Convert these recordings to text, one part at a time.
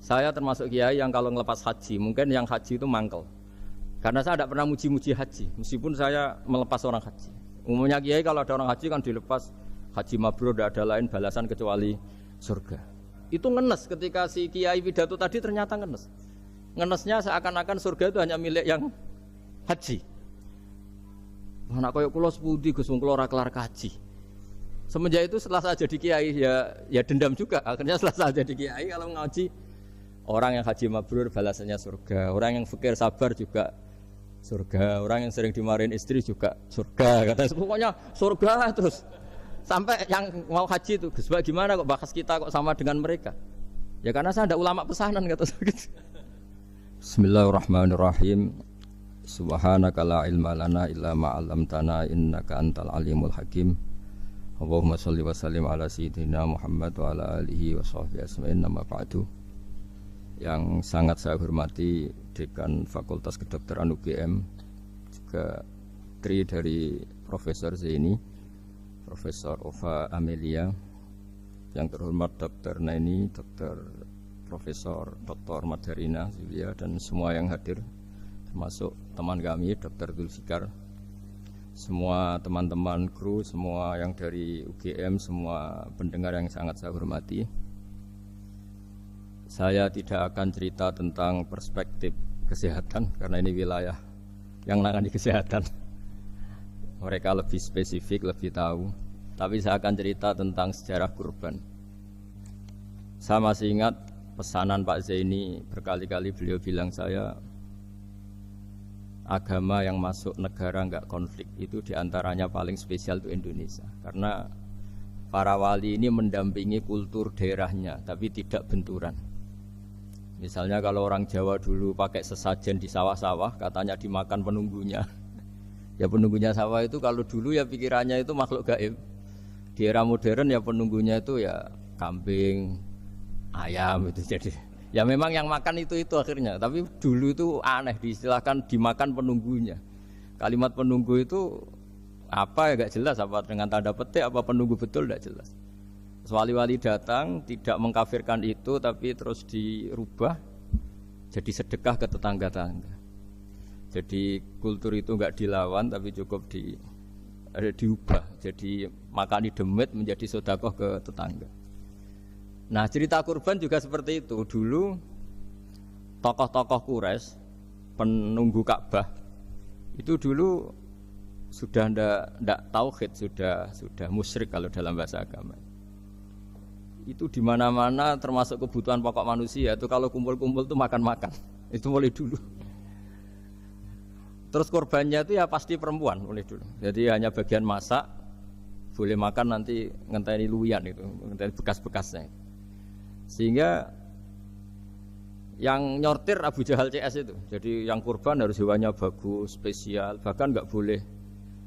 Saya termasuk kiai yang kalau ngelepas haji, mungkin yang haji itu mangkel. Karena saya tidak pernah muji-muji haji, meskipun saya melepas orang haji. Umumnya kiai kalau ada orang haji kan dilepas haji mabrur, tidak ada lain balasan kecuali surga. Itu ngenes ketika si kiai pidato tadi ternyata ngenes. Ngenesnya seakan-akan surga itu hanya milik yang haji. Anak koyo kula sepundi Gus wong kula ora kelar kaji. Semenjak itu setelah saya jadi kiai ya dendam juga. Akhirnya setelah saya jadi kiai kalau ngaji orang yang haji mabrur balasannya surga, orang yang fakir sabar juga surga, orang yang sering dimarahin istri juga surga. Katanya pokoknya surga terus. Sampai yang mau haji itu, Gus gimana kok bahas kita kok sama dengan mereka? Ya karena saya ada ulama pesanan kata gitu. Bismillahirrahmanirrahim. Subhanaka la ilma lana illa ma 'allamtana innaka antal alimul hakim. Allahumma shalli wa sallim ala sayyidina Muhammad wa ala alihi wa sahbihi ajmain. Amma ba'du. Yang sangat saya hormati Dekan Fakultas Kedokteran UGM, juga tri dari Profesor Zaini, Profesor Ova Amelia, yang terhormat Dr. Naini, Dr. Profesor Dr. Madharina Zulia, dan semua yang hadir, termasuk teman kami Dr. Zulfikar, semua teman-teman kru, semua yang dari UGM, semua pendengar yang sangat saya hormati. Saya tidak akan cerita tentang perspektif kesehatan karena ini wilayah yang menangani kesehatan. Mereka lebih spesifik, lebih tahu. Tapi saya akan cerita tentang sejarah kurban. Saya masih ingat pesanan Pak Zaini, berkali-kali beliau bilang saya, agama yang masuk negara enggak konflik itu diantaranya paling spesial itu Indonesia. Karena para wali ini mendampingi kultur daerahnya, tapi tidak benturan. Misalnya kalau orang Jawa dulu pakai sesajen di sawah-sawah, katanya dimakan penunggunya. Ya penunggunya sawah itu kalau dulu ya pikirannya itu makhluk gaib. Di era modern ya penunggunya itu ya kambing, ayam itu jadi. Ya memang yang makan itu akhirnya. Tapi dulu itu aneh diistilahkan dimakan penunggunya. Kalimat penunggu itu apa ya gak jelas, apa dengan tanda petik apa penunggu betul gak jelas. Wali-wali datang tidak mengkafirkan itu, tapi terus dirubah jadi sedekah ke tetangga-tetangga. Jadi kultur itu enggak dilawan, tapi cukup diubah. Jadi makani demit menjadi sedekah ke tetangga. Nah cerita kurban juga seperti itu. Dulu tokoh-tokoh Quraisy, penunggu Ka'bah, itu dulu sudah ndak tauhid, sudah musyrik kalau dalam bahasa agama. Itu di mana-mana termasuk kebutuhan pokok manusia itu kalau kumpul-kumpul tuh makan-makan. Itu mulai dulu. Terus korbannya itu ya pasti perempuan mulai dulu. Jadi hanya bagian masak, boleh makan nanti ngenteni luwian itu, ngenteni bekas-bekasnya. Sehingga yang nyortir Abu Jahal CS itu. Jadi yang kurban harus hewannya bagus, spesial, bahkan nggak boleh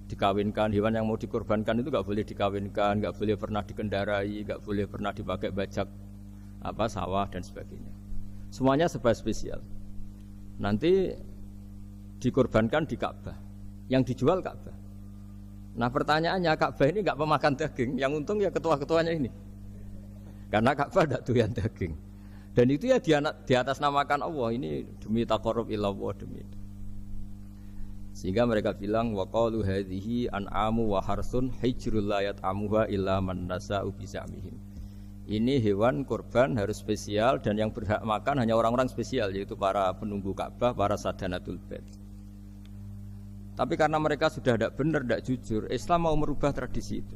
dikawinkan. Hewan yang mau dikorbankan itu nggak boleh dikawinkan, nggak boleh pernah dikendarai, nggak boleh pernah dipakai bajak sawah dan sebagainya. Semuanya serba spesial. Nanti dikorbankan di Ka'bah, yang dijual Ka'bah. Nah pertanyaannya, Ka'bah ini nggak pemakan daging, yang untung ya ketua-ketuanya ini, karena Ka'bah tidak doyan daging. Dan itu ya di atas namakan Allah, ini demi taqarrub ilallah, demi itu. Sehingga mereka bilang waqalu hadhihi an'amu wa harsun hijrul la yat'amuha illa man nasa'u bi za'mihim. Ini hewan kurban harus spesial dan yang berhak makan hanya orang-orang spesial, yaitu para penunggu Ka'bah, para sadanatul bait. Tapi karena mereka sudah tidak benar, tidak jujur, Islam mau merubah tradisi itu.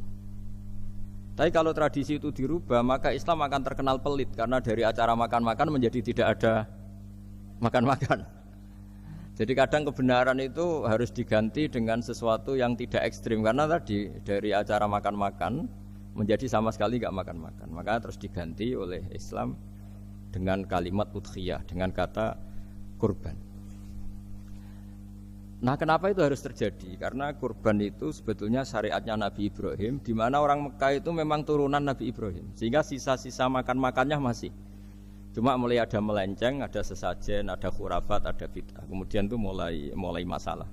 Tapi kalau tradisi itu dirubah, maka Islam akan terkenal pelit karena dari acara makan-makan menjadi tidak ada makan-makan. Jadi kadang kebenaran itu harus diganti dengan sesuatu yang tidak ekstrim, karena tadi dari acara makan-makan menjadi sama sekali nggak makan-makan. Maka terus diganti oleh Islam dengan kalimat udhiyah, dengan kata kurban. Nah kenapa itu harus terjadi? Karena kurban itu sebetulnya syariatnya Nabi Ibrahim, di mana orang Mekah itu memang turunan Nabi Ibrahim, sehingga sisa-sisa makan-makannya masih. Cuma mulai ada melenceng, ada sesajen, ada khurafat, ada bid'ah. Kemudian itu mulai masalah.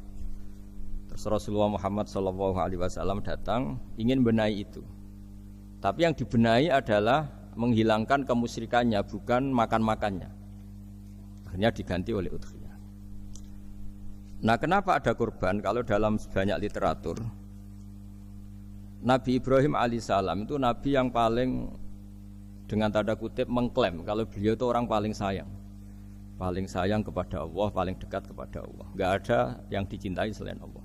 Terus Rasulullah Muhammad SAW datang ingin benahi itu. Tapi yang dibenahi adalah menghilangkan kemusyrikannya, bukan makan-makannya. Akhirnya diganti oleh udhiyah. Nah, kenapa ada kurban? Kalau dalam banyak literatur, Nabi Ibrahim alaihissalam itu nabi yang paling, dengan tanda kutip, mengklaim kalau beliau itu orang paling sayang kepada Allah, paling dekat kepada Allah. Enggak ada yang dicintai selain Allah.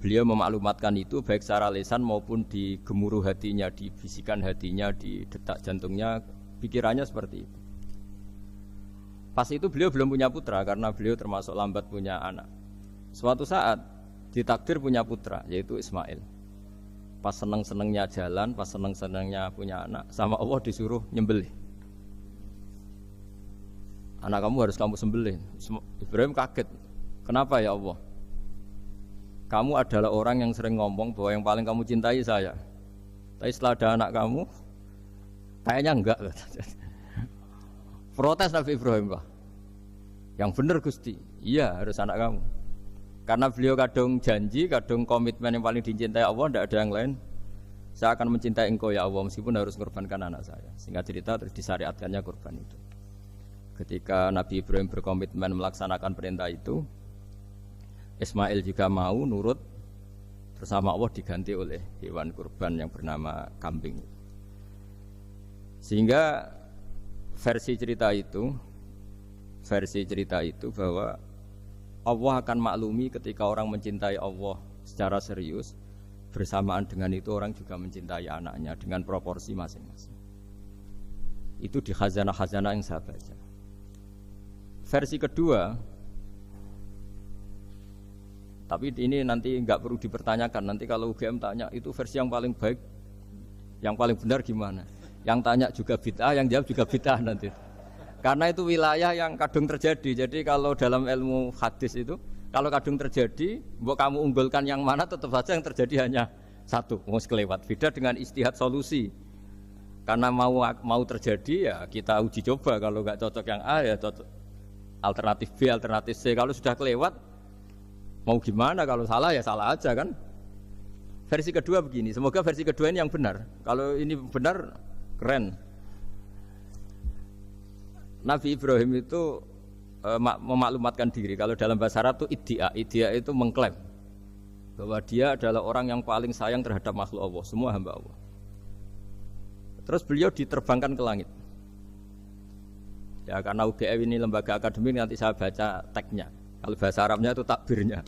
Beliau memaklumatkan itu baik secara lisan maupun di gemuruh hatinya, di bisikan hatinya, di detak jantungnya, pikirannya seperti itu. Pas itu beliau belum punya putra karena beliau termasuk lambat punya anak. Suatu saat ditakdir punya putra, yaitu Ismail. Pas seneng-senengnya jalan, pas seneng-senengnya punya anak, sama Allah disuruh nyembelih. Anak kamu harus kamu sembelih. Ibrahim kaget. Kenapa ya Allah? Kamu adalah orang yang sering ngomong bahwa yang paling kamu cintai saya. Tapi setelah ada anak kamu, kayaknya enggak. Protes Nabi Ibrahim, Pak. Yang benar Gusti, iya harus anak kamu. Karena beliau kadung janji, kadung komitmen yang paling dicintai Allah, tidak ada yang lain. Saya akan mencintai engkau ya Allah, meskipun harus mengorbankan anak saya. Sehingga cerita terus disyariatkannya kurban itu. Ketika Nabi Ibrahim berkomitmen melaksanakan perintah itu, Ismail juga mau nurut, bersama Allah diganti oleh hewan kurban yang bernama kambing. Sehingga versi cerita itu bahwa Allah akan maklumi ketika orang mencintai Allah secara serius, bersamaan dengan itu orang juga mencintai anaknya dengan proporsi masing-masing. Itu di khazanah-khazanah yang saya baca. Versi kedua, tapi ini nanti nggak perlu dipertanyakan, nanti kalau UGM tanya itu versi yang paling baik, yang paling benar gimana? Yang tanya juga bid'ah, yang jawab juga bid'ah nanti. Karena itu wilayah yang kadung terjadi. Jadi kalau dalam ilmu hadis itu, kalau kadung terjadi, mbok kamu unggulkan yang mana, tetap saja yang terjadi hanya satu, mau sekelewat. Beda dengan istihad solusi. Karena mau terjadi ya kita uji coba. Kalau nggak cocok yang A ya cocok alternatif B, alternatif C. Kalau sudah kelewat, mau gimana? Kalau salah ya salah aja kan. Versi kedua begini. Semoga versi kedua ini yang benar. Kalau ini benar, keren. Nabi Ibrahim itu memaklumatkan diri. Kalau dalam bahasa Arab itu iddia itu mengklaim bahwa dia adalah orang yang paling sayang terhadap makhluk Allah, semua hamba Allah. Terus beliau diterbangkan ke langit. Ya karena UGM ini lembaga akademik, nanti saya baca teksnya. Kalau bahasa Arabnya itu takbirnya.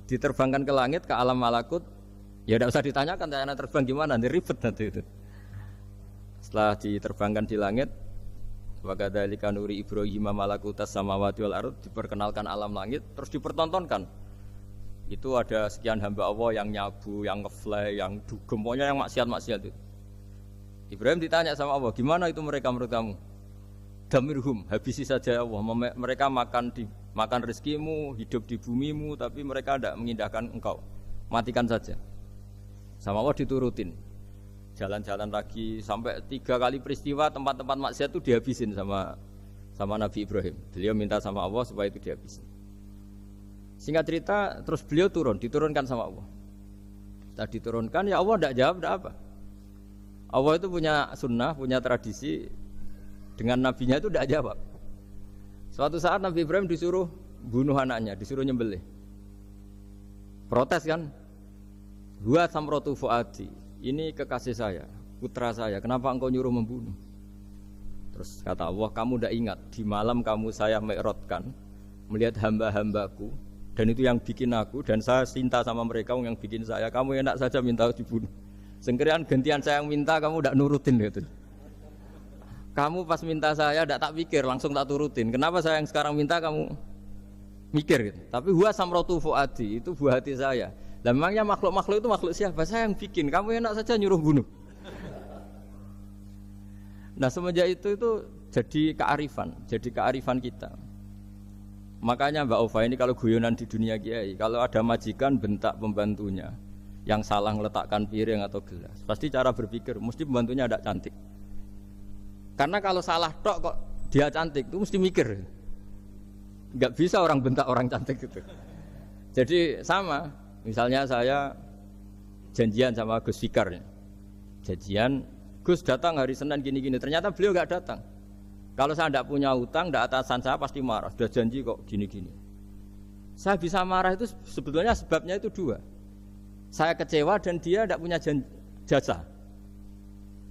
Diterbangkan ke langit, ke alam malakut. Ya tidak usah ditanyakan, tanya terbang gimana, nanti ribet nanti itu. Setelah diterbangkan di langit, wa kadzalika nuri Ibrahim malakutas samawati wal ardh, diperkenalkan alam langit, terus dipertontonkan. Itu ada sekian hamba Allah yang nyabu, yang ngefly, yang dugem, pokoknya yang maksiat-maksiat itu. Ibrahim ditanya sama Allah, gimana itu mereka menurut kamu? Damirhum, habisi saja Allah. Mereka makan rezekimu, hidup di bumimu, tapi mereka tidak mengindahkan engkau. Matikan saja. Sama Allah diturutin. Jalan-jalan lagi sampai 3 kali peristiwa tempat-tempat maksiat itu dihabisin sama Nabi Ibrahim. Beliau minta sama Allah supaya itu dihabisin. Singkat cerita, terus beliau diturunkan sama Allah. Setelah diturunkan, ya Allah tidak jawab, tidak apa. Allah itu punya sunnah, punya tradisi, dengan nabinya itu tidak jawab. Suatu saat Nabi Ibrahim disuruh bunuh anaknya, disuruh nyembelih. Protes kan? Huwa samratu fuadi. Ini kekasih saya, putra saya, kenapa engkau nyuruh membunuh? Terus kata Allah, kamu tidak ingat di malam kamu saya mi'rajkan melihat hamba-hambaku, dan itu yang bikin aku, dan saya cinta sama mereka yang bikin saya. Kamu enak saja minta dibunuh. Sengkerian gantian saya yang minta, kamu tidak nurutin gitu. Kamu pas minta saya tidak tak pikir, langsung tak turutin. Kenapa saya yang sekarang minta kamu mikir gitu. Tapi huwa samratu fuadi, itu buah hati saya. Lah memangnya makhluk-makhluk itu makhluk siapa? Saya yang bikin. Kamu enak saja nyuruh bunuh. Nah semenjak itu jadi kearifan kita. Makanya Mbak Ova ini kalau guyonan di dunia kiai, kalau ada majikan bentak pembantunya yang salah meletakkan piring atau gelas, pasti cara berpikir mesti pembantunya ada cantik. Karena kalau salah tok kok dia cantik, itu mesti mikir. Enggak bisa orang bentak orang cantik gitu. Jadi sama, misalnya saya janjian sama Gus Fikar. Janjian, Gus datang hari Senin gini-gini, ternyata beliau enggak datang. Kalau saya tidak punya utang, tidak atasan saya pasti marah. Sudah janji kok gini-gini. Saya bisa marah itu sebetulnya sebabnya itu dua. Saya kecewa dan dia tidak punya jasa.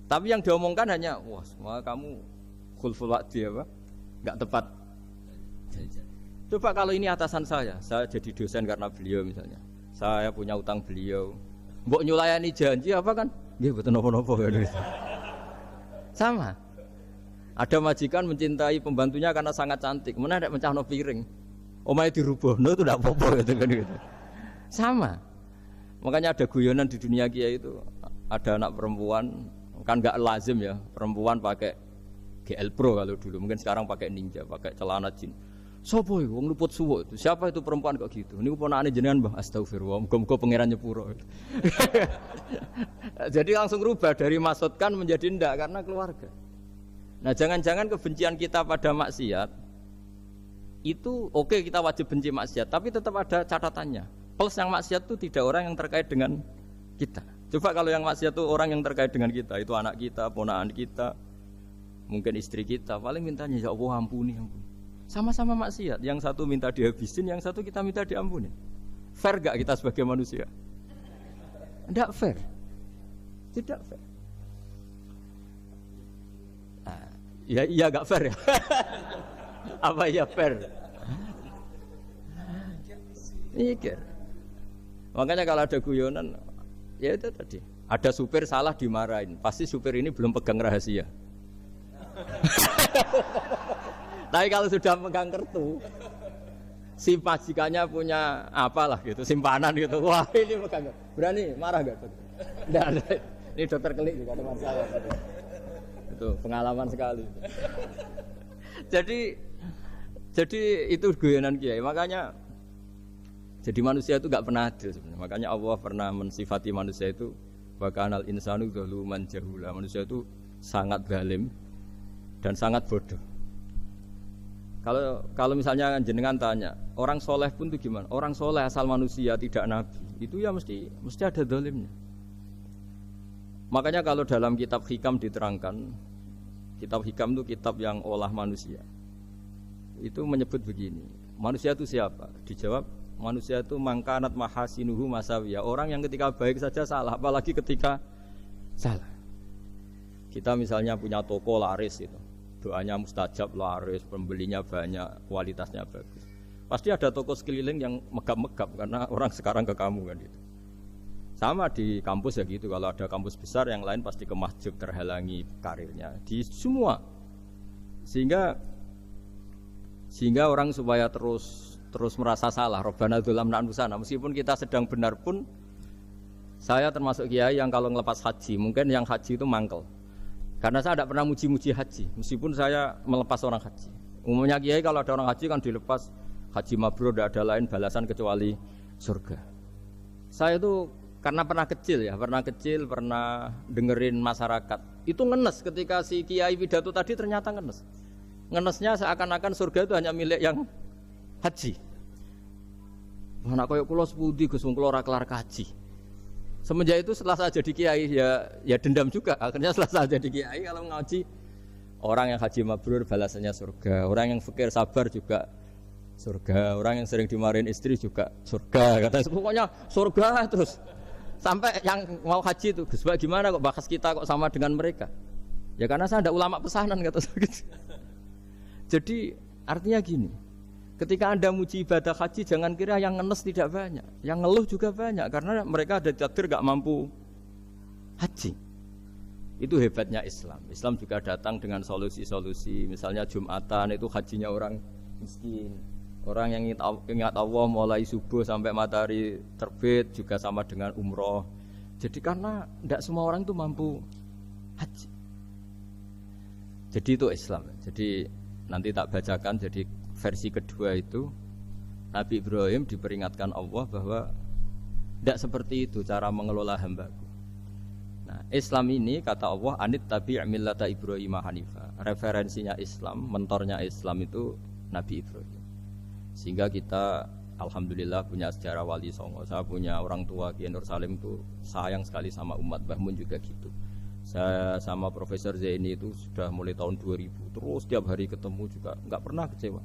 Tapi yang diomongkan hanya, wah semua kamu khulful wa'di apa? Enggak tepat. Coba kalau ini atasan saya jadi dosen karena beliau misalnya. Saya punya utang beliau. Mbok nyulayani janji apa kan? Nggih mboten napa-napa kan. Sama. Ada majikan mencintai pembantunya karena sangat cantik, mana ada mencahno piring. Omahe dirubahno itu tidak apa-apa gitu kan gitu. Sama. Makanya ada guyonan di dunia kiai itu, ada anak perempuan kan enggak lazim ya, perempuan pakai GL Pro kalau dulu, mungkin sekarang pakai Ninja, pakai celana jin. Sopo iku wong luput suwo itu? Siapa itu perempuan kok gitu? Niku ponakane jenengan, Mbah. Astagfirullah, muga-muga pangeran nyepuro. Jadi langsung rubah dari maksudkan menjadi ndak karena keluarga. Nah, jangan-jangan kebencian kita pada maksiat itu oke, kita wajib benci maksiat, tapi tetap ada catatannya. Plus yang maksiat itu tidak orang yang terkait dengan kita. Coba kalau yang maksiat itu orang yang terkait dengan kita, itu anak kita, ponakan kita, mungkin istri kita, paling mintanya ya Allah ampuni, ampuni. Sama-sama maksiat, yang satu minta dihabisin, yang satu kita minta diampuni. Fair gak kita sebagai manusia? Tidak fair. Tidak fair. Nah, ya iya gak fair ya. Apa ya fair? Mikir. Makanya kalau ada guyonan, ya itu tadi. Ada supir salah dimarahin, pasti supir ini belum pegang rahasia. Tapi kalau sudah pegang kartu, si majikannya punya apalah gitu, simpanan gitu. Wah ini pegang, berani marah gak? Tidak ada. Ini dokter kelik juga teman saya. Itu pengalaman sekali. Jadi itu guyonan kiai. Makanya jadi manusia itu gak pernah adil sebenarnya. Makanya Allah pernah mensifati manusia itu wa kanal insanu zaluman jahula. Manusia itu sangat zalim dan sangat bodoh. Kalau misalnya jenengan tanya, orang soleh pun itu gimana? Orang soleh asal manusia tidak nabi, itu ya mesti ada zalimnya. Makanya kalau dalam kitab hikam diterangkan, kitab hikam itu kitab yang olah manusia. Itu menyebut begini, manusia itu siapa? Dijawab, manusia itu mangkanat mahasinuhu masawiyah. Orang yang ketika baik saja salah, apalagi ketika salah. Kita misalnya punya toko laris itu, doanya mustajab, laris, pembelinya banyak, kualitasnya bagus. Pasti ada toko sekeliling yang megap-megap karena orang sekarang ke kamu kan gitu. Sama di kampus ya gitu, kalau ada kampus besar yang lain pasti ke masjid, terhalangi karirnya di semua. Sehingga orang supaya terus merasa salah, Rabbana dzalamna anfusana, meskipun kita sedang benar pun. Saya termasuk kiai yang kalau ngelepas haji, mungkin yang haji itu mangkel. Karena saya tidak pernah muji-muji haji, meskipun saya melepas orang haji. Umumnya kiai kalau ada orang haji kan dilepas haji mabrur, tidak ada lain balasan kecuali surga. Saya itu karena pernah kecil, pernah dengerin masyarakat. Itu ngenes ketika si kiai pidato tadi ternyata ngenes. Ngenesnya seakan-akan surga itu hanya milik yang haji. Anak koyok kulo sepudi Gus wong kulo ora kelar kaji. Semenjak itu setelah saya jadi kiai ya dendam juga. Akhirnya setelah saya jadi kiai kalau ngaji orang yang haji mabrur balasannya surga, orang yang fakir sabar juga surga, orang yang sering dimarahin istri juga surga. Kata pokoknya surga terus. Sampai yang mau haji itu, Gus gimana kok bahas kita kok sama dengan mereka? Ya karena saya ada ulama pesanan kata saya gitu. Jadi artinya gini. Ketika Anda muji ibadah haji, jangan kira yang ngenes tidak banyak, yang ngeluh juga banyak, karena mereka ada takdir gak mampu haji. Itu hebatnya Islam. Islam juga datang dengan solusi-solusi, misalnya Jumatan itu hajinya orang miskin, orang yang ingat Allah mulai subuh sampai matahari terbit juga sama dengan umroh. Jadi karena tidak semua orang itu mampu haji. Jadi itu Islam. Jadi nanti tak bacakan, jadi versi kedua itu Nabi Ibrahim diperingatkan Allah bahwa tidak seperti itu cara mengelola hambaku. Nah, Islam ini kata Allah anit tabi' millata Ibrahim hanifa. Referensinya Islam, mentornya Islam itu Nabi Ibrahim. Sehingga kita alhamdulillah punya sejarah wali songo. Saya punya orang tua Kiai Nur Salim itu sayang sekali sama umat, Mbah Mun juga gitu. Saya sama Profesor Zaini itu sudah mulai tahun 2000, terus tiap hari ketemu juga nggak pernah kecewa.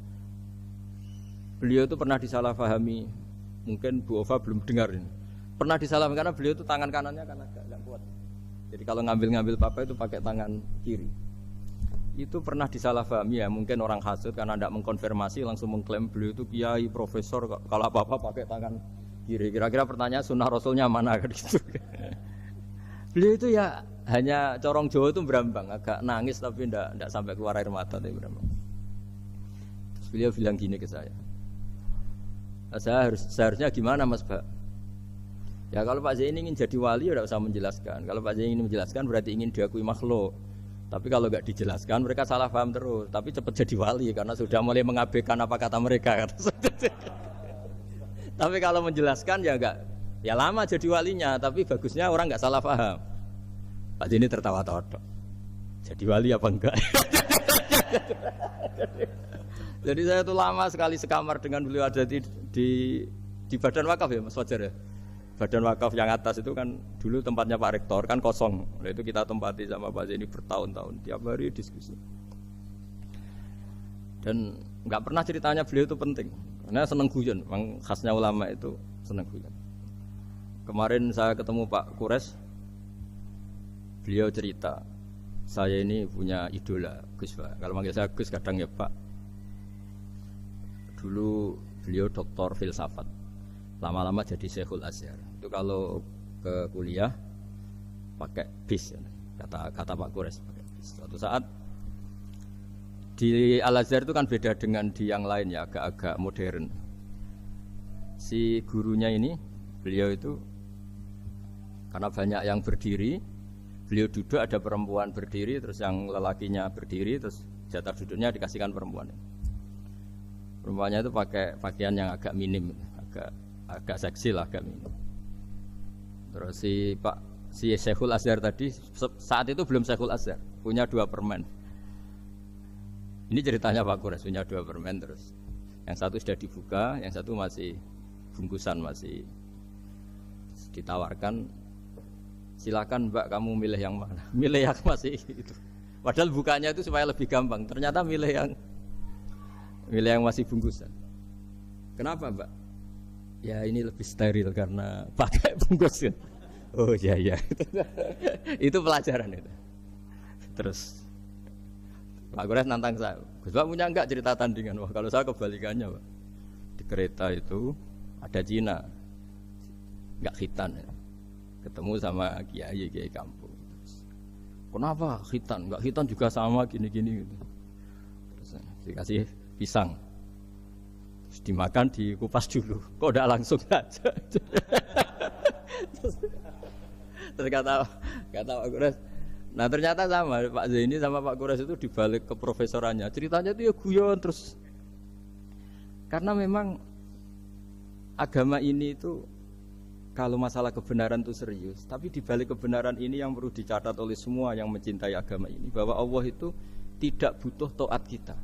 Beliau itu pernah disalahpahami, mungkin Bu Ova belum dengar ini. Pernah disalahpahami karena beliau itu tangan kanannya kan agak kuat. Jadi kalau ngambil papa itu pakai tangan kiri. Itu pernah disalahpahami ya, mungkin orang hasud karena tidak mengkonfirmasi langsung mengklaim beliau itu kiai profesor, kalau apa-apa pakai tangan kiri. Kira-kira pertanyaan sunnah rasulnya mana kan gitu. Beliau itu ya hanya corong Jawa itu berambang, agak nangis tapi tidak sampai keluar air mata tapi berambang. Terus beliau bilang gini ke saya seharusnya gimana Mas Pak? Ya kalau Pak Zaini ingin jadi wali ya tidak usah menjelaskan. Kalau Pak Zaini ingin menjelaskan berarti ingin diakui makhluk. Tapi kalau nggak dijelaskan mereka salah paham terus. Tapi cepat jadi wali karena sudah mulai mengabaikan apa kata mereka. Tapi kalau menjelaskan ya enggak, ya lama jadi walinya. Tapi bagusnya orang nggak salah paham. Pak Zaini tertawa-tawa. Jadi wali apa enggak? Jadi saya tuh lama sekali sekamar dengan beliau ada di Badan Wakaf ya Mas Fajar ya. Badan Wakaf yang atas itu kan dulu tempatnya Pak Rektor kan kosong. Nah, itu kita tempati sama Pak Zaini bertahun-tahun tiap hari diskusi. Dan nggak pernah ceritanya beliau itu penting. Karena seneng guyon, memang khasnya ulama itu seneng guyon. Kemarin saya ketemu Pak Kures, beliau cerita, saya ini punya idola Gus Pak. Kalau manggil saya Gus kadang ya Pak. Dulu beliau doktor filsafat, lama-lama jadi Syekhul Azhar. Itu kalau ke kuliah pakai bis, ya. kata Pak Kures pakai bis. Suatu saat di Al Azhar itu kan beda dengan di yang lain ya, agak-agak modern. Si gurunya ini, beliau itu karena banyak yang berdiri, beliau duduk ada perempuan berdiri, terus yang lelakinya berdiri, terus jatah duduknya dikasihkan perempuan. Perempuannya itu pakai pakaian yang agak minim, agak seksi lah, agak minim. Terus si Syekhul Azhar tadi saat itu belum Syekhul Azhar, punya 2 permen. Ini ceritanya Pak Kures punya 2 permen, terus yang satu sudah dibuka, yang satu masih bungkusan, masih ditawarkan. Silakan Mbak, kamu milih yang mana? Milih yang masih itu. Padahal bukanya itu supaya lebih gampang. Ternyata milih yang masih bungkusan. Kenapa Mbak? Ya ini lebih steril karena pakai bungkus. Oh iya. Itu pelajaran itu. Terus Pak Kures nantang saya, Gus Pak punya enggak cerita tandingan? Wah kalau saya kebalikannya Pak. Di kereta itu ada Cina, enggak khitan ya. Ketemu sama kiai kampung. Terus, kenapa khitan? Enggak khitan juga sama gini-gini gitu. Terus dikasih pisang. Terus dimakan, dikupas dulu. Kok enggak langsung aja? Terus kata Pak Kures, nah ternyata sama Pak Zaini sama Pak Kures itu dibalik ke profesorannya. Ceritanya itu ya guyon terus. Karena memang agama ini itu kalau masalah kebenaran itu serius, tapi dibalik kebenaran ini yang perlu dicatat oleh semua yang mencintai agama ini, bahwa Allah itu tidak butuh taat kita.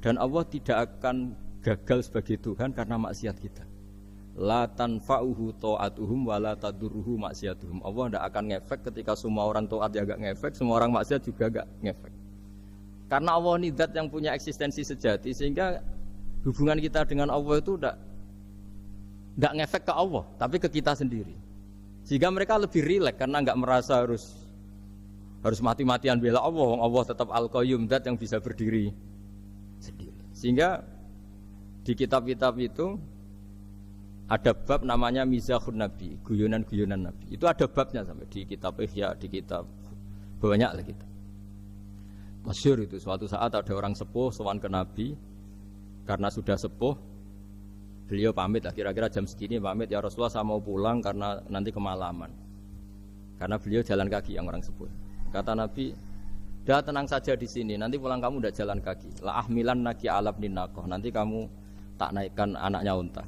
Dan Allah tidak akan gagal sebagai Tuhan karena maksiat kita. La tanfa'uhu ta'atuhum wa la tadurruhu maksiatuhum. Allah tidak akan ngefek ketika semua orang taat ya enggak ngefek, semua orang maksiat juga enggak ngefek. Karena Allah ini zat yang punya eksistensi sejati, sehingga hubungan kita dengan Allah itu tidak ngefek ke Allah, tapi ke kita sendiri. Sehingga mereka lebih rileks karena enggak merasa harus mati-matian bela Allah. Allah tetap Al-Qayyum, zat yang bisa berdiri sendiri. Sehingga di kitab-kitab itu ada bab namanya Mizahun Nabi, guyonan-guyonan Nabi. Itu ada babnya sampai di kitab Ihya, di kitab banyak lah kita. Masyhur itu suatu saat ada orang sepuh sowan ke Nabi karena sudah sepuh. Beliau pamit lah, kira-kira jam segini pamit, ya Rasulullah saya mau pulang karena nanti kemalaman. Karena beliau jalan kaki yang orang sepuh. Kata Nabi, "Dah tenang saja di sini, nanti pulang kamu udah jalan kaki. La ahmilan naki alab ninaqah, nanti kamu tak naikkan anaknya unta."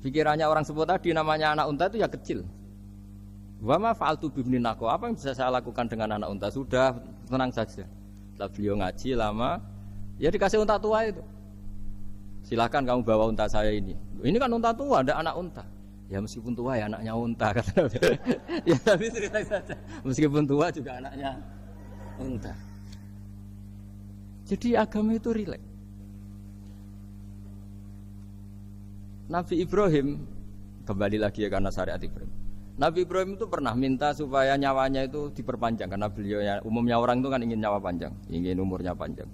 Pikirannya orang sepuh tadi namanya anak unta itu ya kecil. Wa ma fa'altu bibni naqah, apa yang bisa saya lakukan dengan anak unta? Sudah tenang saja. Setelah beliau ngaji lama, ya dikasih unta tua itu. Silakan kamu bawa unta saya ini. Ini kan unta tua, ada anak unta. Ya meskipun tua ya anaknya unta kata Nabi. Ya tapi cerita saja. Meskipun tua juga anaknya unta. Jadi agama itu rileks. Nabi Ibrahim kembali lagi ya karena syariat Ibrahim. Nabi Ibrahim itu pernah minta supaya nyawanya itu diperpanjang karena umumnya orang itu kan ingin nyawa panjang, ingin umurnya panjang.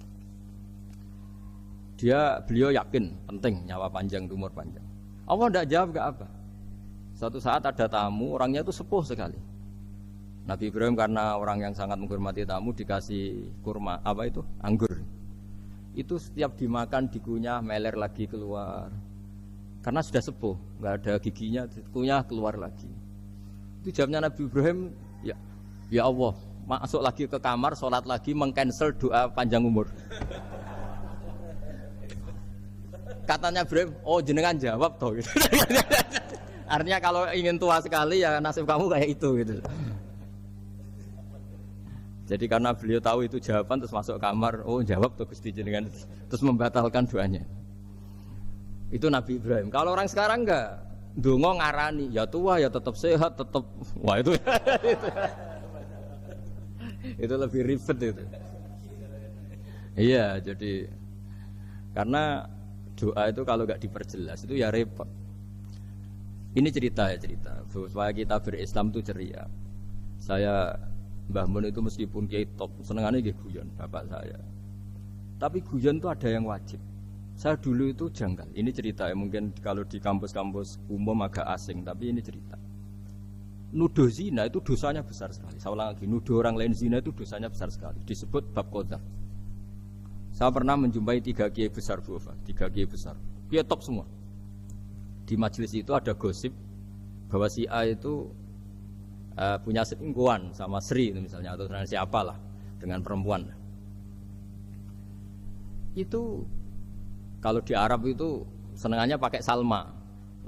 Beliau yakin penting nyawa panjang, umur panjang. Allah tidak jawab gak apa. Suatu saat ada tamu, orangnya itu sepuh sekali. Nabi Ibrahim karena orang yang sangat menghormati tamu dikasih kurma, anggur. Itu setiap dimakan dikunyah meler lagi keluar. Karena sudah sepuh, nggak ada giginya, dikunyah keluar lagi. Itu jawabnya Nabi Ibrahim, ya Allah, masuk lagi ke kamar, sholat lagi, mengcancel doa panjang umur. Katanya Ibrahim, oh jenengan jawab toh gitu. Artinya kalau ingin tua sekali ya nasib kamu kayak itu gitu. Jadi karena beliau tahu itu jawaban terus masuk kamar, oh jawab tuh Gusti jenengan, terus membatalkan doanya. Itu Nabi Ibrahim. Kalau orang sekarang enggak, ndonga ngarani, ya tua ya tetap sehat, tetap wah itu. Itu lebih ribet itu. Iya, jadi karena doa itu kalau nggak diperjelas itu ya repot. Ini cerita supaya kita berislam itu ceria. Saya Mbah Mun itu meskipun kiai top senengannya nggih guyon bapak saya. Tapi guyon itu ada yang wajib. Saya dulu itu janggal. Ini cerita ya mungkin kalau di kampus-kampus umum agak asing, tapi ini cerita. Nuduh zina itu dosanya besar sekali. Saya ulang lagi, nuduh orang lain zina itu dosanya besar sekali. Disebut bab qadzaf. Saya pernah menjumpai 3 kiai besar Bu Ofa, 3 kiai besar. Kiai top semua. Di majelis itu ada gosip bahwa si A itu punya selingkuhan sama Sri itu misalnya atau dengan siapa lah, dengan perempuan. Itu kalau di Arab itu senengannya pakai Salma,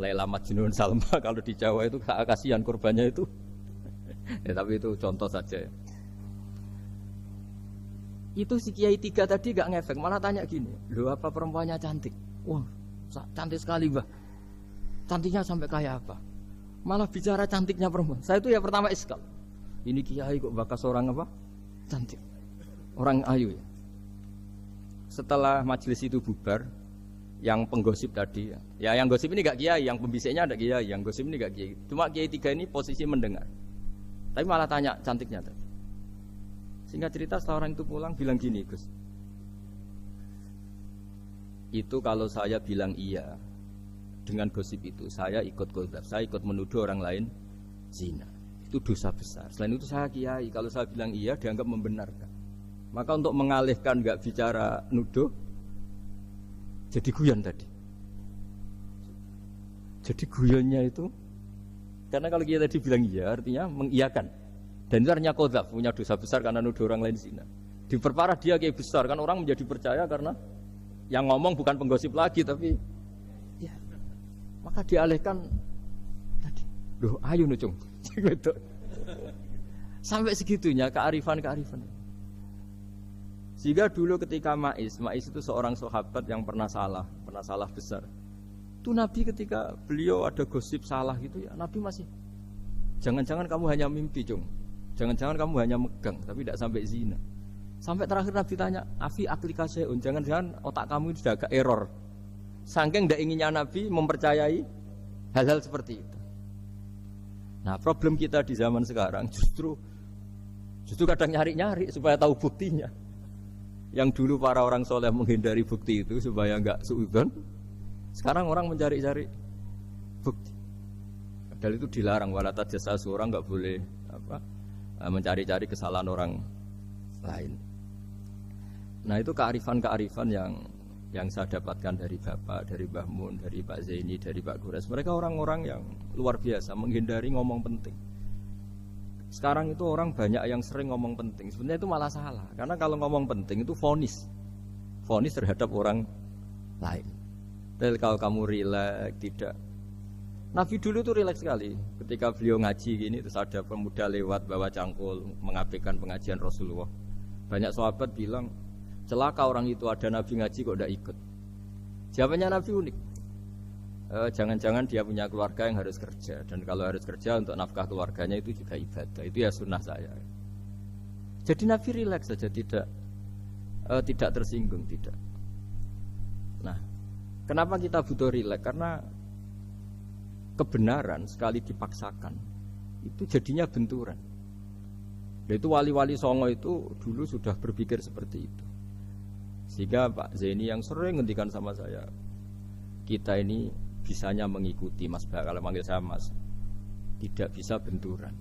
Laila Majnun Salma. Kalau di Jawa itu kasihan korbannya itu. Ya, tapi itu contoh saja. Itu si Kiai 3 tadi gak ngefek, malah tanya gini, loh apa perempuannya cantik? Wah cantik sekali Mbah. Cantiknya sampai kayak apa? Malah bicara cantiknya perempuan. Saya itu ya pertama iskal. Ini Kiai kok bakas orang apa? Cantik. Orang ayu ya. Setelah majelis itu bubar, yang penggosip tadi ya yang gosip ini gak Kiai, yang pembisiknya ada Kiai, yang gosip ini gak Kiai. Cuma Kiai 3 ini posisi mendengar. Tapi malah tanya cantiknya tadi. Singkat cerita setelah orang itu pulang bilang gini, Gus. Itu kalau saya bilang iya dengan gosip itu, saya ikut qadzaf, saya ikut menuduh orang lain zina. Itu dosa besar. Selain itu saya kiai, kalau saya bilang iya dianggap membenarkan. Maka untuk mengalihkan enggak bicara nuduh, jadi guyon tadi. Jadi guyonnya itu karena kalau kita tadi bilang iya artinya mengiyakan. Dan itu artinya qadzaf, punya dosa besar karena nuduh orang lain zina. Diperparah dia kayak besar kan orang menjadi percaya karena yang ngomong bukan penggosip lagi tapi ya. Maka dialihkan tadi. Loh, ayo nucung. Gitu. Sampai segitunya kearifan. Sehingga dulu ketika Ma'is itu seorang sahabat yang pernah salah besar. Itu Nabi ketika beliau ada gosip salah gitu ya, Nabi masih jangan-jangan kamu hanya mimpi, Cung. Jangan-jangan kamu hanya megang tapi tidak sampai zina. Sampai terakhir Nabi tanya, "Afi aklika syai'un?" Jangan-jangan otak kamu itu sudah agak error. Saking tidak inginnya Nabi mempercayai hal-hal seperti itu. Nah, problem kita di zaman sekarang justru kadang nyari-nyari supaya tahu buktinya. Yang dulu para orang soleh menghindari bukti itu supaya enggak suudzon. Sekarang orang mencari-cari bukti. Padahal itu dilarang, wala tajassasu, orang enggak boleh mencari-cari kesalahan orang lain. Nah, itu kearifan-kearifan yang saya dapatkan dari Bapak, dari Mbah Mun, dari Pak Zaini, dari Pak Gures. Mereka orang-orang yang luar biasa menghindari ngomong penting. Sekarang itu orang banyak yang sering ngomong penting. Sebenarnya itu malah salah. Karena kalau ngomong penting itu vonis terhadap orang lain. Dan kalau kamu rileks, tidak. Nabi dulu tuh rileks sekali. Ketika beliau ngaji gini, terus ada pemuda lewat bawa cangkul mengabaikan pengajian Rasulullah. Banyak sahabat bilang, celaka orang itu ada Nabi ngaji kok tidak ikut. Jawabannya Nabi unik. jangan-jangan dia punya keluarga yang harus kerja, dan kalau harus kerja untuk nafkah keluarganya itu juga ibadah. Itu ya sunnah saya. Jadi Nabi rileks saja, tidak tersinggung, tidak. Nah, kenapa kita butuh rileks? Karena kebenaran sekali dipaksakan itu jadinya benturan. Dan itu wali-wali Songo itu dulu sudah berpikir seperti itu. Sehingga Pak Zaini yang sering ngendikan sama saya, kita ini bisanya mengikuti Mas Bah, kalau manggil saya Mas, tidak bisa benturan.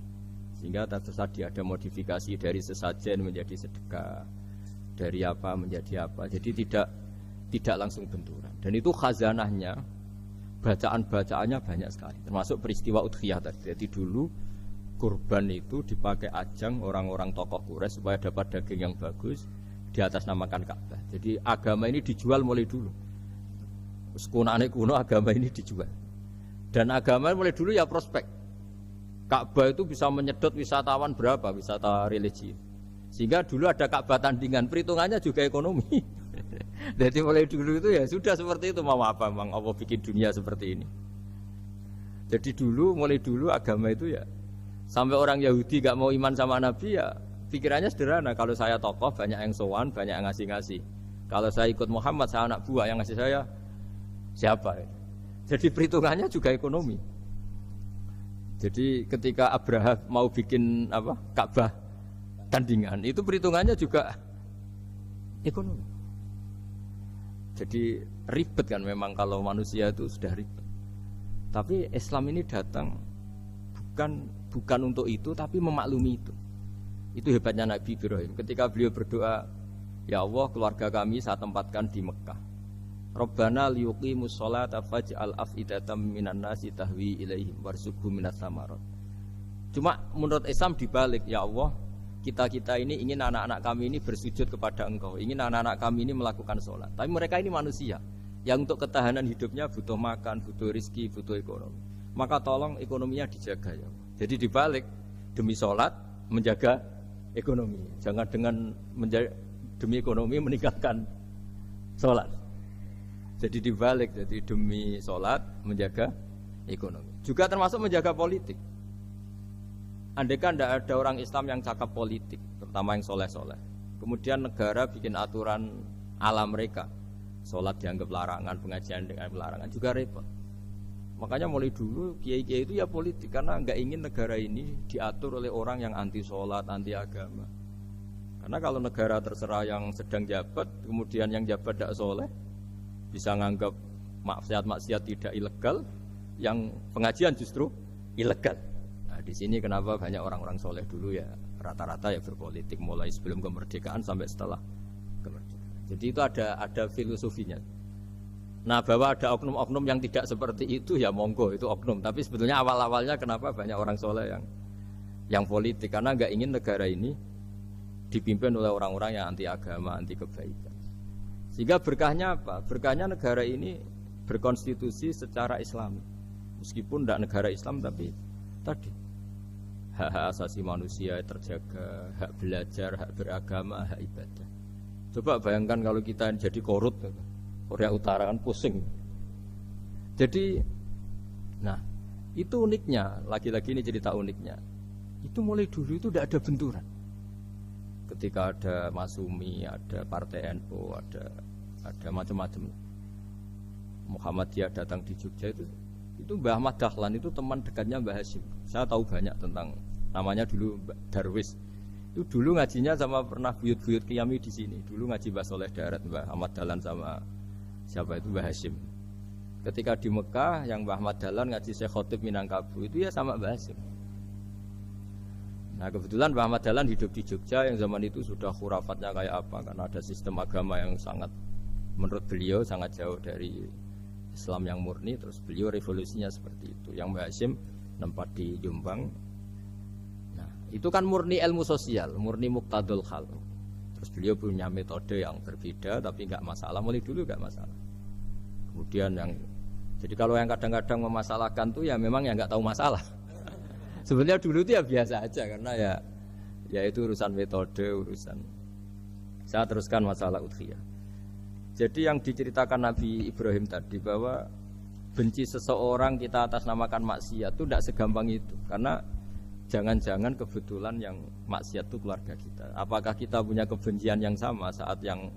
Sehingga tadi ada modifikasi dari sesajen menjadi sedekah, dari apa menjadi apa. Jadi tidak langsung benturan. Dan itu khazanahnya, bacaan-bacaannya banyak sekali. Termasuk peristiwa Udhiyah tadi. Jadi dulu kurban itu dipakai ajang orang-orang tokoh Quraisy supaya dapat daging yang bagus, di atas namakan Ka'bah. Jadi agama ini dijual mulai dulu. Kuno agama ini dijual. Dan agama mulai dulu ya prospek. Ka'bah itu bisa menyedot wisatawan berapa, wisata religi. Sehingga dulu ada Ka'bah tandingan, perhitungannya juga ekonomi. Jadi mulai dulu itu ya sudah seperti itu, mau apa Mang Allah bikin dunia seperti ini. Jadi mulai dulu agama itu ya, sampai orang Yahudi gak mau iman sama Nabi ya pikirannya sederhana. Kalau saya tokoh banyak yang sowan, banyak yang ngasih-ngasih. Kalau saya ikut Muhammad, saya anak buah, yang ngasih saya siapa? Jadi perhitungannya juga ekonomi. Jadi ketika Abraham mau bikin Ka'bah tandingan, itu perhitungannya juga ekonomi. Jadi ribet kan memang kalau manusia itu sudah ribet. Tapi Islam ini datang bukan untuk itu, tapi memaklumi itu. Itu hebatnya Nabi Ibrahim. Ketika beliau berdoa, ya Allah, keluarga kami saya tempatkan di Mekah. Rabbana liyuqimus sholata faj'al af'idatam minan nasi tahwi ilaihim warzuqhum minas samarat. Cuma menurut Islam dibalik, ya Allah, kita ini ingin anak-anak kami ini bersujud kepada Engkau, ingin anak-anak kami ini melakukan sholat. Tapi mereka ini manusia yang untuk ketahanan hidupnya butuh makan, butuh rizki, butuh ekonomi. Maka tolong ekonominya dijaga ya Allah. Jadi dibalik, demi sholat menjaga ekonomi. Jangan dengan demi ekonomi meninggalkan sholat. Jadi dibalik, jadi demi sholat menjaga ekonomi. Juga termasuk menjaga politik. Andaikan tidak ada orang Islam yang cakap politik, terutama yang soleh-soleh, kemudian negara bikin aturan ala mereka, sholat dianggap larangan, pengajian dengan larangan, juga repot. Makanya mulai dulu kiai-kiai itu ya politik, karena nggak ingin negara ini diatur oleh orang yang anti sholat, anti agama. Karena kalau negara terserah yang sedang jabat, kemudian yang jabat tidak soleh, bisa nganggap maksiat-maksiat tidak ilegal, yang pengajian justru ilegal. Nah, di sini kenapa banyak orang-orang soleh dulu ya rata-rata ya berpolitik, mulai sebelum kemerdekaan sampai setelah kemerdekaan. Jadi itu ada filosofinya. Nah, bahwa ada oknum-oknum yang tidak seperti itu ya monggo, itu oknum. Tapi sebetulnya awal-awalnya kenapa banyak orang soleh yang politik, karena nggak ingin negara ini dipimpin oleh orang-orang yang anti agama, anti kebaikan. Sehingga berkahnya apa? Berkahnya negara ini berkonstitusi secara Islam. Meskipun tidak negara Islam, tapi tadi hak asasi manusia terjaga, hak belajar, hak beragama, hak ibadah. Coba bayangkan kalau kita jadi korut, Korea Utara kan pusing. Jadi, nah itu uniknya, lagi-lagi ini cerita uniknya. Itu mulai dulu itu tidak ada benturan. Ketika ada Masumi, ada Partai NU, ada macam-macam. Muhammadiyah datang di Jogja itu Mbah Ahmad Dahlan itu teman dekatnya Mbah Hasyim. Saya tahu banyak tentang, namanya dulu Darwis. Itu dulu ngajinya sama pernah buyut-buyut Qiyami di sini. Dulu ngaji Mbah Soleh Darat, Mbah Ahmad Dahlan sama siapa itu Mbah Hasyim. Ketika di Mekah yang Mbah Ahmad Dahlan ngaji Syekh Khotib Minangkabau itu ya sama Mbah Hasyim. Nah kebetulan Mbah Ahmad Dahlan hidup di Jogja yang zaman itu sudah khurafatnya kayak apa, karena ada sistem agama yang sangat, menurut beliau sangat jauh dari Islam yang murni. Terus beliau revolusinya seperti itu. Yang Mbah Hasyim nempat di Jombang. Nah itu kan murni ilmu sosial, murni muqtadul hal. Terus beliau punya metode yang berbeda, tapi nggak masalah, mulai dulu nggak masalah. Kemudian jadi kalau yang kadang-kadang memasalahkan tuh ya memang yang nggak tahu masalah. Sebenarnya dulu itu ya biasa aja, karena ya itu urusan metode, urusan. Saya teruskan masalah udhiyah. Jadi yang diceritakan Nabi Ibrahim tadi, bahwa benci seseorang kita atas namakan maksiat itu tidak segampang itu. Karena jangan-jangan kebetulan yang maksiat itu keluarga kita. Apakah kita punya kebencian yang sama saat yang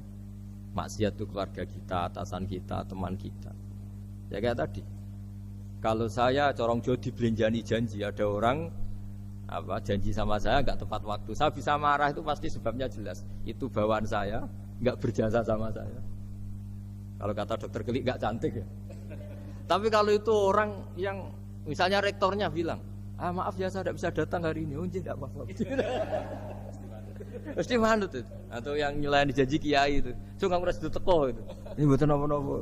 maksiat itu keluarga kita, atasan kita, teman kita? Ya kayak tadi. Kalau saya corong Jawa dibelenjani janji, ada orang janji sama saya nggak tepat waktu, saya bisa marah, itu pasti sebabnya jelas. Itu bawaan saya nggak berjasa sama saya. Kalau kata dokter Kelik nggak cantik ya. Tapi kalau itu orang yang misalnya rektornya bilang, maaf ya saya tidak bisa datang hari ini, tidak apa-apa. Pasti manut itu. Atau yang nyelayan janji kiai itu, kamu harus teko itu. Ini betul apa-apa.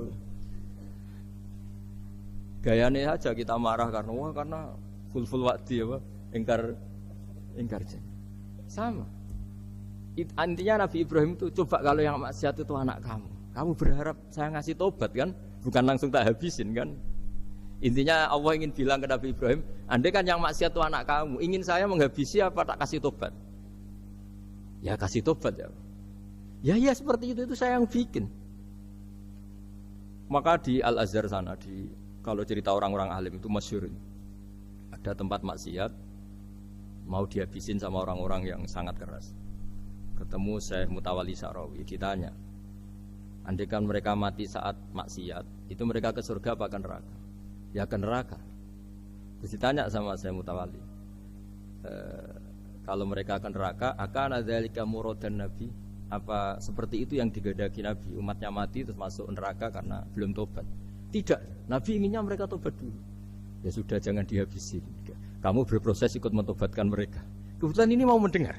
Gayanya saja kita marah karena full waktu apa ingkar janji. Sama. Intinya Nabi Ibrahim itu coba kalau yang maksiat itu anak kamu berharap saya ngasih tobat kan, bukan langsung tak habisin kan. Intinya Allah ingin bilang ke Nabi Ibrahim, andai kan yang maksiat itu anak kamu, ingin saya menghabisi apa tak kasih tobat? Ya kasih tobat ya. Ya seperti itu saya yang bikin. Maka di Al Azhar sana kalau cerita orang-orang alim itu masyhur. Ada tempat maksiat mau dihabisin sama orang-orang yang sangat keras. Ketemu Syekh Mutawalli Sa'rawi, ditanya, andai kan mereka mati saat maksiat, itu mereka ke surga apa ke neraka? Ya ke neraka. Terus ditanya sama Syekh Mutawalli, kalau mereka ke neraka, akan adzalika muradan Nabi? Apa seperti itu yang digadaki Nabi, umatnya mati terus masuk neraka karena belum tobat? Tidak, Nabi inginnya mereka tobat dulu. Ya sudah, jangan dihabisi. Kamu berproses ikut mentobatkan mereka. Kebetulan ini mau mendengar.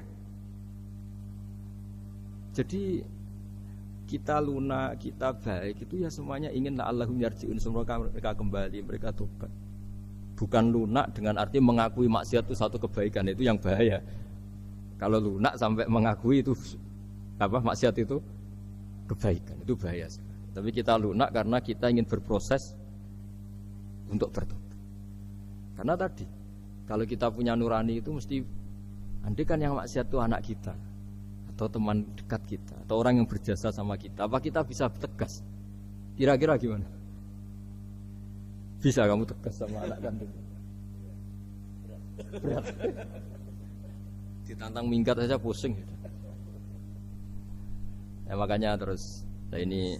Jadi kita lunak, kita baik itu ya semuanya ingin la'allahum yarji'un, semoga mereka kembali, mereka tobat. Bukan lunak dengan arti mengakui maksiat itu satu kebaikan, itu yang bahaya. Kalau lunak sampai mengakui itu maksiat itu kebaikan, itu bahaya sekali. Tapi kita lunak karena kita ingin berproses untuk bertobat. Karena tadi kalau kita punya nurani itu mesti, andai kan yang maksiat itu anak kita atau teman dekat kita atau orang yang berjasa sama kita, apa kita bisa tegas? Kira-kira gimana? Bisa kamu tegas sama anak kandung? Berat. Ditantang minggat saja pusing. Ya makanya terus ini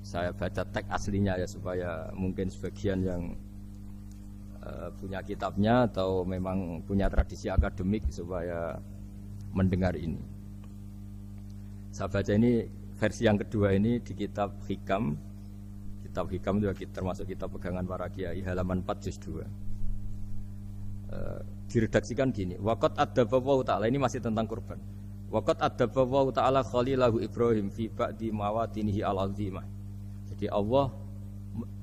saya baca teks aslinya ya, supaya mungkin sebagian yang punya kitabnya atau memang punya tradisi akademik supaya mendengar ini. Saya baca ini versi yang kedua ini di kitab Hikam. Kitab Hikam juga termasuk kitab pegangan para kiai, halaman 4 juz 2. Diredaksikan gini, waqat adzaballahu ta'ala, ini masih tentang kurban. Waqat adzaballahu ta'ala khalilahu Ibrahim fi ba'di mawatinihi al-azimah. Jadi Allah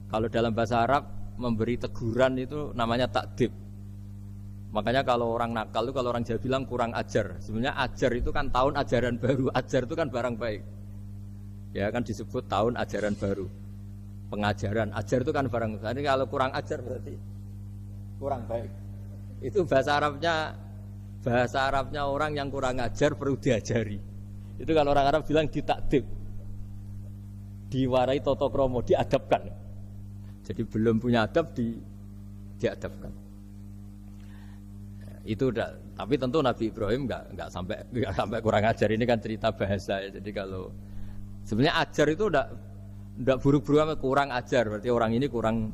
kalau dalam bahasa Arab memberi teguran itu namanya takdib. Makanya kalau orang nakal itu, kalau orang Jawa bilang kurang ajar. Sebenarnya ajar itu kan tahun ajaran baru. Ajar itu kan barang baik. Ya kan disebut tahun ajaran baru. Pengajaran, ajar itu kan barang baik. Jadi kalau kurang ajar berarti kurang baik. Itu bahasa Arabnya orang yang kurang ajar perlu diajari. Itu kalau orang Arab bilang ditakdib. Diwarai toto kromo, diadabkan. Jadi belum punya adab diadabkan. Itu udah, tapi tentu Nabi Ibrahim nggak sampai kurang ajar. Ini kan cerita bahasa ya. Jadi kalau sebenarnya ajar itu udah buruk-buruk, kurang ajar berarti orang ini kurang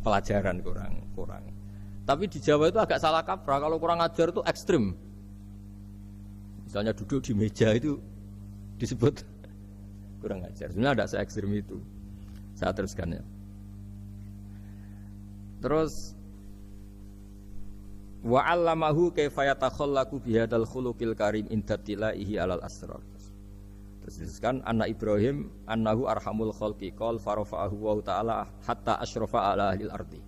pelajaran, kurang. Tapi di Jawa itu agak salah kaprah. Kalau kurang ajar itu ekstrim. Misalnya duduk di meja itu disebut kurang ajar. Sebenarnya ada se-ekstrim itu. Saya teruskan ya. Terus wa 'allamahu kaifa yatakhallaku bihadzal khuluqil karim inda tilaihi alal asrar. Terus disebutkan anak Ibrahim annahu arhamul khalqi qol farafa'ahu wa ta'ala hatta asyrafa ala ahlil ardi.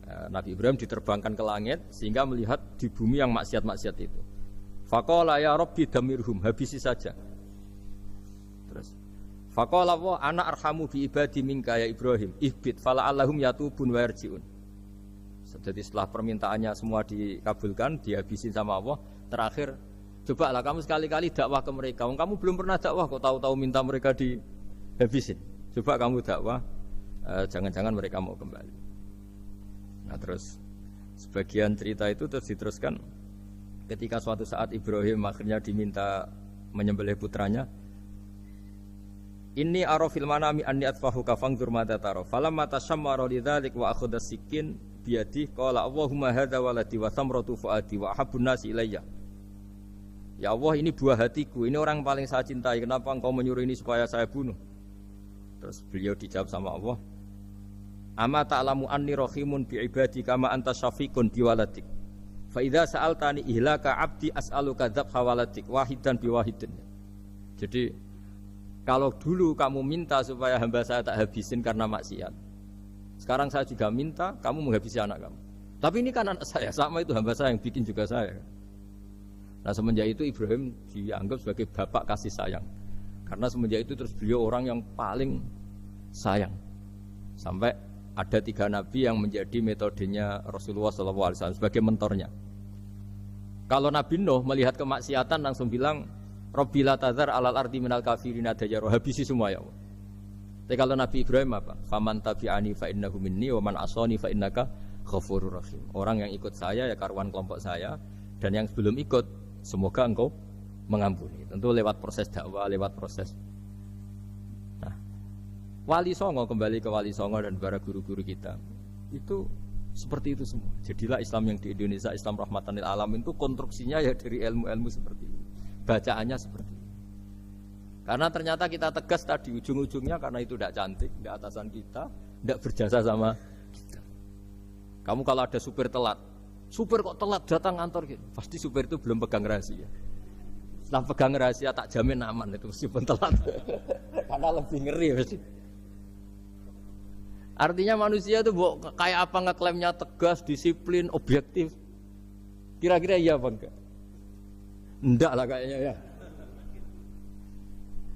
Nabi Ibrahim diterbangkan ke langit sehingga melihat di bumi yang maksiat-maksiat itu. Faqala ya rabbi damirhum, habisi saja. Terus faqala wa ana arhamu bi ibadi minka ya Ibrahim ihbit fala allahum yatubun wa yarjiun. Jadi setelah permintaannya semua dikabulkan, dihabisin sama Allah, terakhir cobalah kamu sekali-kali dakwah ke mereka. Kamu belum pernah dakwah kok tahu-tahu minta mereka dihabisin. Coba kamu dakwah Jangan-jangan mereka mau kembali. Nah terus sebagian cerita itu terus diteruskan ketika suatu saat Ibrahim akhirnya diminta menyembelih putranya. Inni arafil manami anni atfahu kafangdur mata taro. Falamma tashammara lidzalik wa akhadha sikin biyadi qala Allahumma hadza waladi wa thamratu fuadi wa ahabbun nasi ilayya. Ya Allah, ini buah hatiku, ini orang paling saya cintai. Kenapa engkau menyuruh ini supaya saya bunuh? Terus beliau dijawab sama Allah, ama ta'lamu anni rahimun bi ibadi kama anta syafiqun bi waladik. Fa idza sa'altani ihlaka 'abdi as'aluka dzabha waladik wahidan bi wahidin. Jadi kalau dulu kamu minta supaya hamba saya tak habisin karena maksiat, sekarang saya juga minta kamu menghabisi anak kamu. Tapi ini kan anak saya, sama itu hamba saya yang bikin juga saya. Nah semenjak itu Ibrahim dianggap sebagai bapak kasih sayang. Karena semenjak itu terus beliau orang yang paling sayang. Sampai ada 3 nabi yang menjadi metodenya Rasulullah SAW sebagai mentornya. Kalau Nabi Nuh melihat kemaksiatan langsung bilang, Rabbi la tadzar alal ardi minal kafirina dajjaro, habisi semua ya Allah. Tapi kalau Nabi Ibrahim apa? Faman tabi'ani fa innahu minni wa man asani fa innaka ghafurur rahim. Orang yang ikut saya ya karuan kelompok saya, dan yang sebelum ikut semoga engkau mengampuni. Tentu lewat proses dakwah, lewat proses. Nah, Wali Songo, kembali ke Wali Songo dan para guru-guru kita, itu seperti itu semua. Jadilah Islam yang di Indonesia, Islam rahmatan lil alamin, itu konstruksinya ya dari ilmu-ilmu seperti itu. Bacaannya seperti itu. Karena ternyata kita tegas tadi ujung-ujungnya karena itu tidak cantik, tidak atasan kita, tidak berjasa sama kita. Kamu kalau ada supir telat, supir kok telat datang kantor gitu, pasti supir itu belum pegang rahasia. Setelah pegang rahasia tak jamin aman itu meskipun telat. Karena lebih ngeri pasti. Artinya manusia itu kayak apa ngeklaimnya tegas, disiplin, objektif. Kira-kira iya apa enggak? Enggak lah kayaknya ya.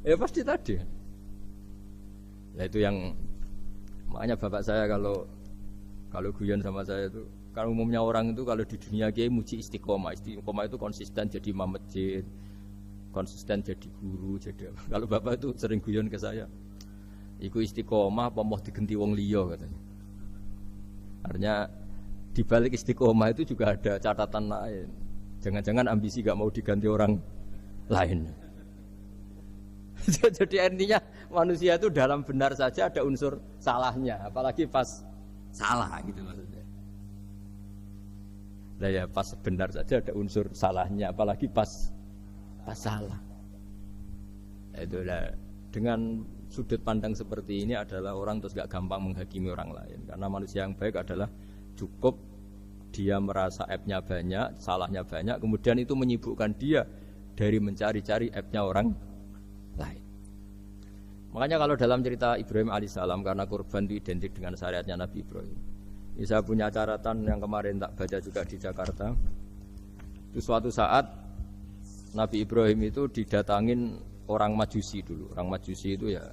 Ya pasti tadi. Nah itu yang makanya bapak saya kalau guyon sama saya itu, kalau umumnya orang itu kalau di dunia kiai muji istiqomah. Istiqomah itu konsisten jadi imam masjid, konsisten jadi guru, jadi apa. Kalau bapak itu sering guyon ke saya, iku istiqomah apa mau digenti wong liya katanya. Artinya di balik istiqomah itu juga ada catatan lain. Jangan-jangan ambisi gak mau diganti orang lain. Jadi intinya manusia itu dalam benar saja ada unsur salahnya, apalagi pas salah gitu maksudnya. Nah ya pas benar saja ada unsur salahnya, apalagi pas salah. Itulah dengan sudut pandang seperti ini adalah orang terus gak gampang menghakimi orang lain. Karena manusia yang baik adalah cukup dia merasa aibnya banyak, salahnya banyak, kemudian itu menyibukkan dia dari mencari-cari aibnya orang lain. Makanya kalau dalam cerita Ibrahim alaihissalam, karena kurban itu identik dengan syariatnya Nabi Ibrahim. Ini saya punya catatan yang kemarin tak baca juga di Jakarta. Itu suatu saat Nabi Ibrahim itu didatangin orang Majusi dulu. Orang Majusi itu ya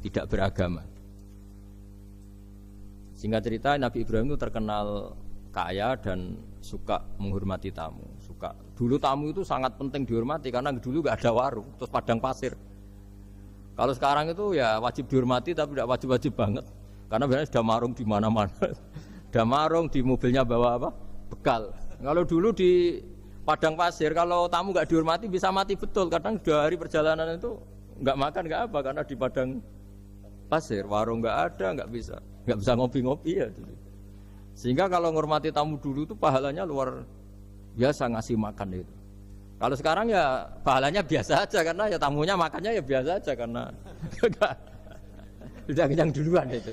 tidak beragama. Singkat cerita Nabi Ibrahim itu terkenal kaya dan suka menghormati tamu. Dulu tamu itu sangat penting dihormati karena dulu nggak ada warung, terus padang pasir. Kalau sekarang itu ya wajib dihormati tapi tidak wajib-wajib banget. Karena biasanya sudah marung di mana-mana. Sudah marung di mobilnya bawa apa? Bekal. Kalau dulu di padang pasir kalau tamu nggak dihormati bisa mati betul. Kadang 2 hari perjalanan itu nggak makan nggak apa karena di padang pasir warung nggak ada, nggak bisa ngopi-ngopi ya. Sehingga kalau menghormati tamu dulu itu pahalanya luar biasa ngasih makan itu. Kalau sekarang ya pahalanya biasa aja karena ya tamunya makannya ya biasa aja karena sudah kenyang duluan itu.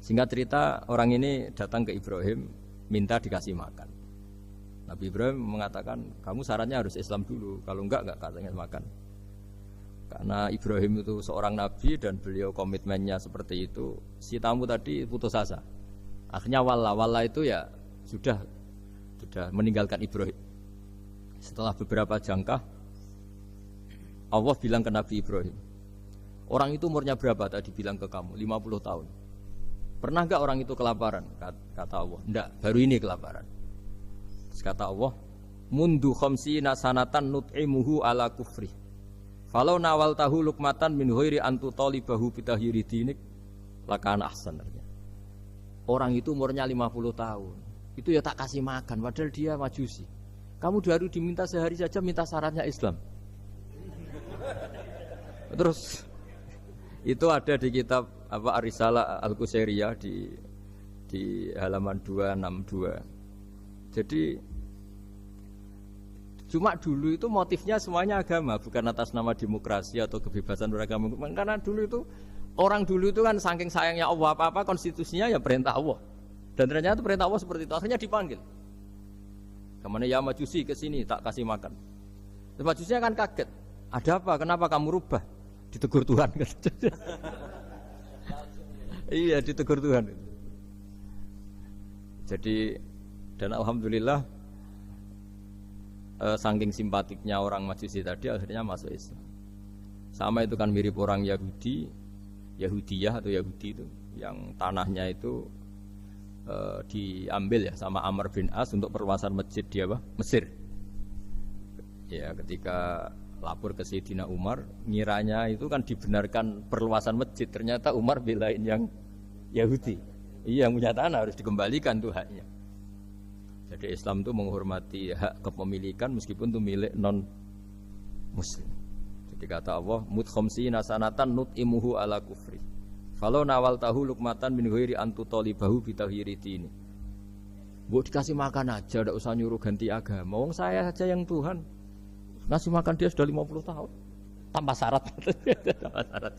Singkat cerita orang ini datang ke Ibrahim minta dikasih makan. Nabi Ibrahim mengatakan kamu syaratnya harus Islam dulu, kalau enggak katanya makan. Karena Ibrahim itu seorang nabi dan beliau komitmennya seperti itu, si tamu tadi putus asa. Akhirnya wala itu ya sudah meninggalkan Ibrahim. Setelah beberapa jangkah Allah bilang ke Nabi Ibrahim, orang itu umurnya berapa tadi bilang ke kamu? 50 tahun. Pernah enggak orang itu kelaparan? Kata Allah, enggak, baru ini kelaparan. Terus kata Allah, mundu khamsina sanatan nut'imuhu ala kufri Falau nawal tahu lukmatan min ghairi antu talibahu bitahiri dinik lakana ahsan. Orang itu umurnya 50 tahun. Itu ya tak kasih makan padahal dia majusi. Kamu baru diminta sehari saja minta syaratnya Islam. Terus itu ada di kitab apa Ar-Risalah Al-Qusairiyah di halaman 262. Jadi cuma dulu itu motifnya semuanya agama, bukan atas nama demokrasi atau kebebasan beragama. Karena dulu itu orang dulu itu kan saking sayangnya Allah apa-apa konstitusinya ya perintah Allah. Dan ternyata perintah Allah seperti itu. Akhirnya dipanggil. Kemana ya majusi ke sini tak kasih makan. Terus majusinya kan kaget. Ada apa? Kenapa kamu rubah? Ditegur Tuhan. Iya ditegur Tuhan. Jadi dan alhamdulillah saking simpatiknya orang majusi tadi akhirnya masuk Islam. Sama itu kan mirip orang Yahudiyah atau Yahudi itu yang tanahnya itu diambil ya sama Amr bin As untuk perluasan masjid di Mesir. Ya ketika lapor ke Sayyidina Umar, ngiranya itu kan dibenarkan perluasan masjid, ternyata Umar belain yang Yahudi. Iya, yang punya tanah harus dikembalikan tuh haknya. Jadi Islam itu menghormati hak kepemilikan meskipun itu milik non muslim. Jadi kata Allah, mut khamsina sanatan nut'imuhu ala kufri. Falau nawal tahu lukmatan min ghairi antu talibahu bitahiri dini. Bu dikasih makan aja, tidak usah nyuruh ganti agama. Wong saya saja yang Tuhan ngasih makan dia sudah 50 tahun tanpa syarat. Tanpa syarat.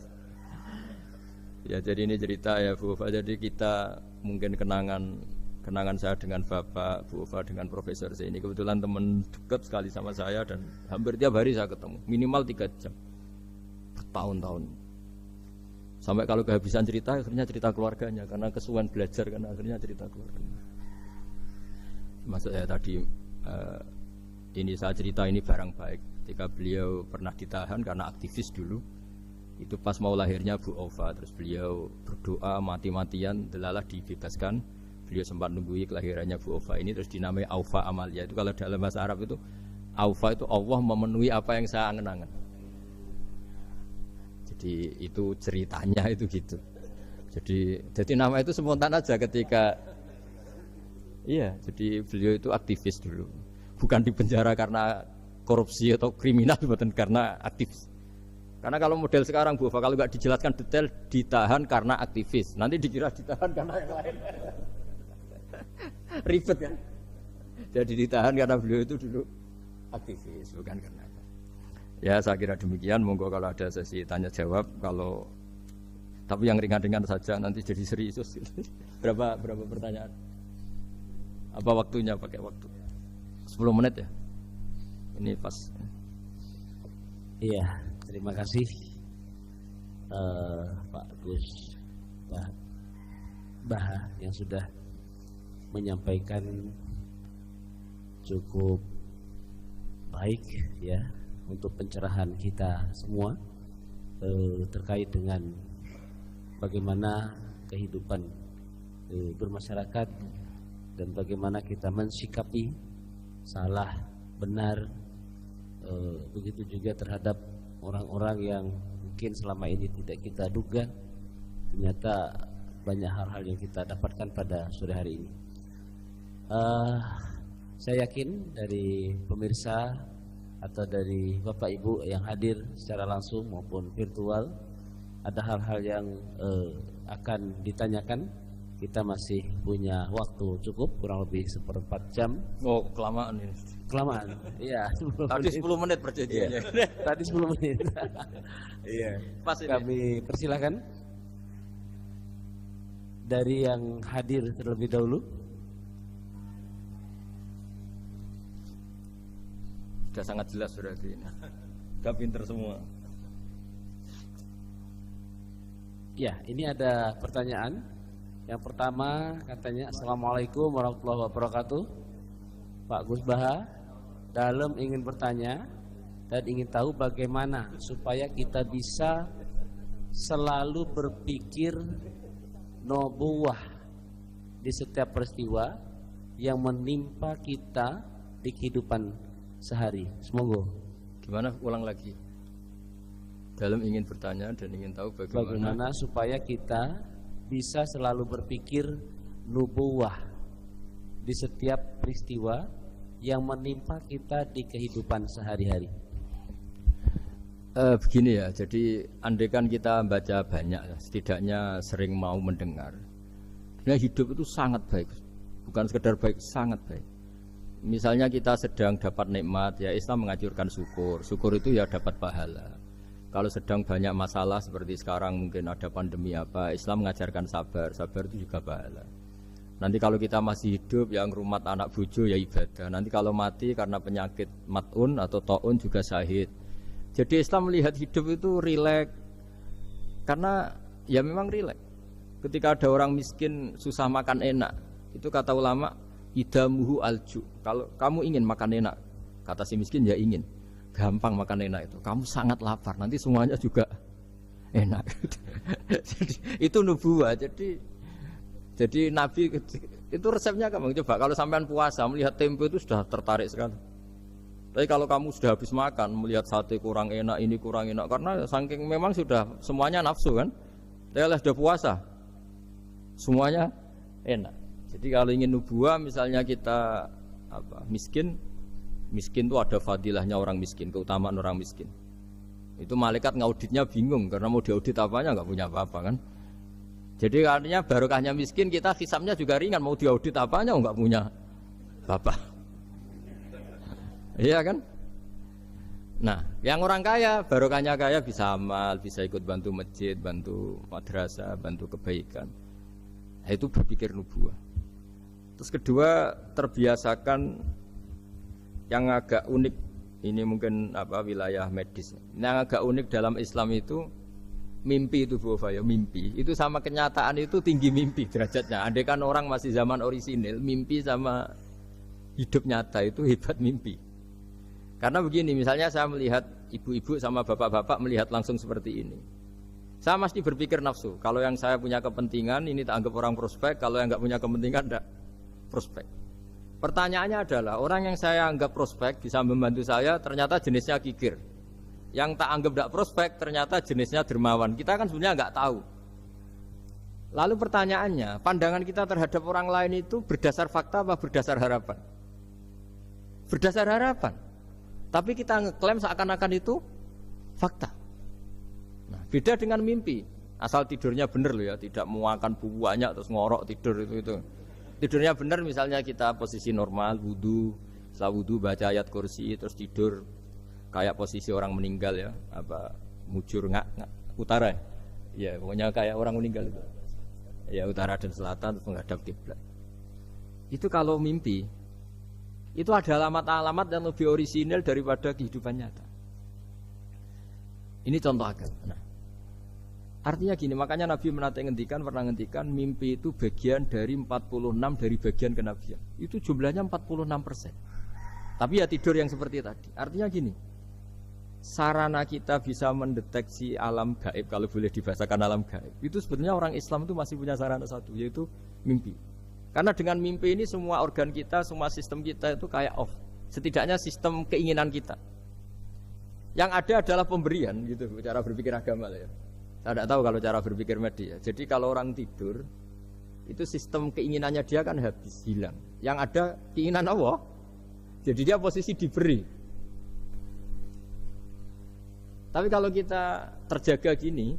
Ya jadi ini cerita ya Bu Ufa. Jadi kita mungkin kenangan saya dengan Bapak, Bu Ufa dengan Profesor saya ini kebetulan teman dekat sekali sama saya dan hampir tiap hari saya ketemu minimal 3 jam bertahun-tahun. Sampai kalau kehabisan cerita akhirnya cerita keluarganya karena kesuwen belajar karena akhirnya cerita keluarganya. Maksud saya tadi ini saya cerita ini barang baik ketika beliau pernah ditahan karena aktivis dulu. Itu pas mau lahirnya Bu Ova, terus beliau berdoa mati-matian delalah dibebaskan. Beliau sempat nunggui kelahirannya Bu Ova ini terus dinamai Aufa Amalia. Itu kalau dalam bahasa Arab itu Aufa itu Allah memenuhi apa yang saya angen-angen. Jadi itu ceritanya itu gitu. Jadi nama itu spontan aja ketika iya, jadi beliau itu aktivis dulu. Bukan di penjara karena korupsi atau kriminal, bukan karena aktivis. Karena kalau model sekarang Bu Ova kalau nggak dijelaskan detail ditahan karena aktivis, nanti dikira ditahan karena yang lain. Ribet kan? Jadi ditahan karena beliau itu dulu aktivis, bukan karena apa. Ya saya kira demikian. Monggo kalau ada sesi tanya jawab, kalau tapi yang ringan-ringan saja nanti jadi serius. Berapa pertanyaan? Apa waktunya? Pakai waktu 10 menit ya. Ini pas. Iya, terima kasih Pak Gus Baha yang sudah menyampaikan cukup baik ya untuk pencerahan kita semua terkait dengan bagaimana kehidupan bermasyarakat dan bagaimana kita mensikapi salah benar, begitu juga terhadap orang-orang yang mungkin selama ini tidak kita duga ternyata banyak hal-hal yang kita dapatkan pada sore hari ini. Saya yakin dari pemirsa atau dari Bapak Ibu yang hadir secara langsung maupun virtual ada hal-hal yang akan ditanyakan. Kita masih punya waktu cukup kurang lebih 1/4 jam. Oh kelamaan ini. Kelamaan, iya. Tadi 10 menit perjanjiannya. Iya. Tadi 10 menit. Iya. Pas ini. Kami persilakan dari yang hadir terlebih dahulu. Sudah sangat jelas sudah ini. Sudah pinter semua. Ya, ini ada pertanyaan. Yang pertama katanya Assalamualaikum warahmatullahi wabarakatuh. Pak Gus Baha, dalam ingin bertanya dan ingin tahu bagaimana supaya kita bisa selalu berpikir nubuwah di setiap peristiwa yang menimpa kita di kehidupan sehari. Semoga. Gimana? Ulang lagi. Dalam ingin bertanya dan ingin tahu bagaimana supaya kita bisa selalu berpikir nubuwah di setiap peristiwa yang menimpa kita di kehidupan sehari-hari. Begini ya, jadi andaikan kita baca banyak, setidaknya sering mau mendengar. Nah, hidup itu sangat baik, bukan sekedar baik, sangat baik. Misalnya kita sedang dapat nikmat, ya Islam menganjurkan syukur. Syukur itu ya dapat pahala. Kalau sedang banyak masalah seperti sekarang mungkin ada pandemi apa, Islam mengajarkan sabar. Sabar itu juga pahala. Nanti kalau kita masih hidup yang rumat anak bojo ya ibadah. Nanti kalau mati karena penyakit mat'un atau ta'un juga syahid. Jadi Islam melihat hidup itu rileks. Karena ya memang rileks. Ketika ada orang miskin susah makan enak, itu kata ulama idamuhu alju. Kalau kamu ingin makan enak, kata si miskin ya ingin. Gampang makan enak itu. Kamu sangat lapar, nanti semuanya juga enak. Jadi, itu nubuah. Jadi Nabi itu resepnya gampang. Coba kalau sampean puasa melihat tempe itu sudah tertarik sekali. Tapi kalau kamu sudah habis makan melihat sate kurang enak, ini kurang enak karena saking memang sudah semuanya nafsu kan. Tapi sudah puasa semuanya enak. Jadi kalau ingin nubuah misalnya kita miskin itu ada fadilahnya orang miskin, keutamaan orang miskin. Itu malaikat ngauditnya bingung karena mau diaudit apanya nggak punya apa-apa kan. Jadi artinya barokahnya miskin kita hisabnya juga ringan, mau diaudit apanya nggak punya apa. Iya kan? Nah, yang orang kaya barokahnya kaya bisa amal, bisa ikut bantu masjid, bantu madrasah, bantu kebaikan. Nah, itu berpikir nubuah. Terus kedua terbiasakan yang agak unik, ini mungkin wilayah medis. Yang agak unik dalam Islam itu mimpi itu Bu Fayo, mimpi. Itu sama kenyataan itu tinggi mimpi derajatnya. Andai kan orang masih zaman orisinil, mimpi sama hidup nyata itu hebat mimpi. Karena begini, misalnya saya melihat ibu-ibu sama bapak-bapak melihat langsung seperti ini. Saya mesti berpikir nafsu. Kalau yang saya punya kepentingan ini tak anggap orang prospek, kalau yang enggak punya kepentingan enggak prospek. Pertanyaannya adalah orang yang saya anggap prospek bisa membantu saya ternyata jenisnya kikir. Yang tak anggap tidak prospek ternyata jenisnya dermawan. Kita kan sebenarnya nggak tahu. Lalu pertanyaannya, pandangan kita terhadap orang lain itu berdasar fakta apa berdasar harapan? Berdasar harapan. Tapi kita ngeklaim seakan-akan itu fakta. Nah, beda dengan mimpi. Asal tidurnya benar loh ya, tidak muakan buku banyak terus ngorok tidur itu. Tidurnya benar misalnya kita posisi normal, wudu, setelah wudu baca ayat kursi terus tidur kayak posisi orang meninggal ya, mujur utara ya, pokoknya kayak orang meninggal itu. Ya utara dan selatan terus menghadap kiblat. Itu kalau mimpi itu ada alamat-alamat yang lebih orisinal daripada kehidupan nyata. Ini contoh akal. Nah, artinya gini, makanya Nabi pernah ngendikan mimpi itu bagian dari 46 dari bagian kenabian. Itu jumlahnya 46%. Tapi ya tidur yang seperti tadi. Artinya gini, sarana kita bisa mendeteksi alam gaib, kalau boleh dibahasakan alam gaib, itu sebetulnya orang Islam itu masih punya sarana satu, yaitu mimpi. Karena dengan mimpi ini semua organ kita, semua sistem kita itu kayak off. Setidaknya sistem keinginan kita. Yang ada adalah pemberian gitu, cara berpikir agama lah ya. Saya tidak tahu kalau cara berpikir media. Jadi kalau orang tidur, itu sistem keinginannya dia kan habis, hilang. Yang ada keinginan Allah. Jadi dia posisi diberi. Tapi kalau kita terjaga gini,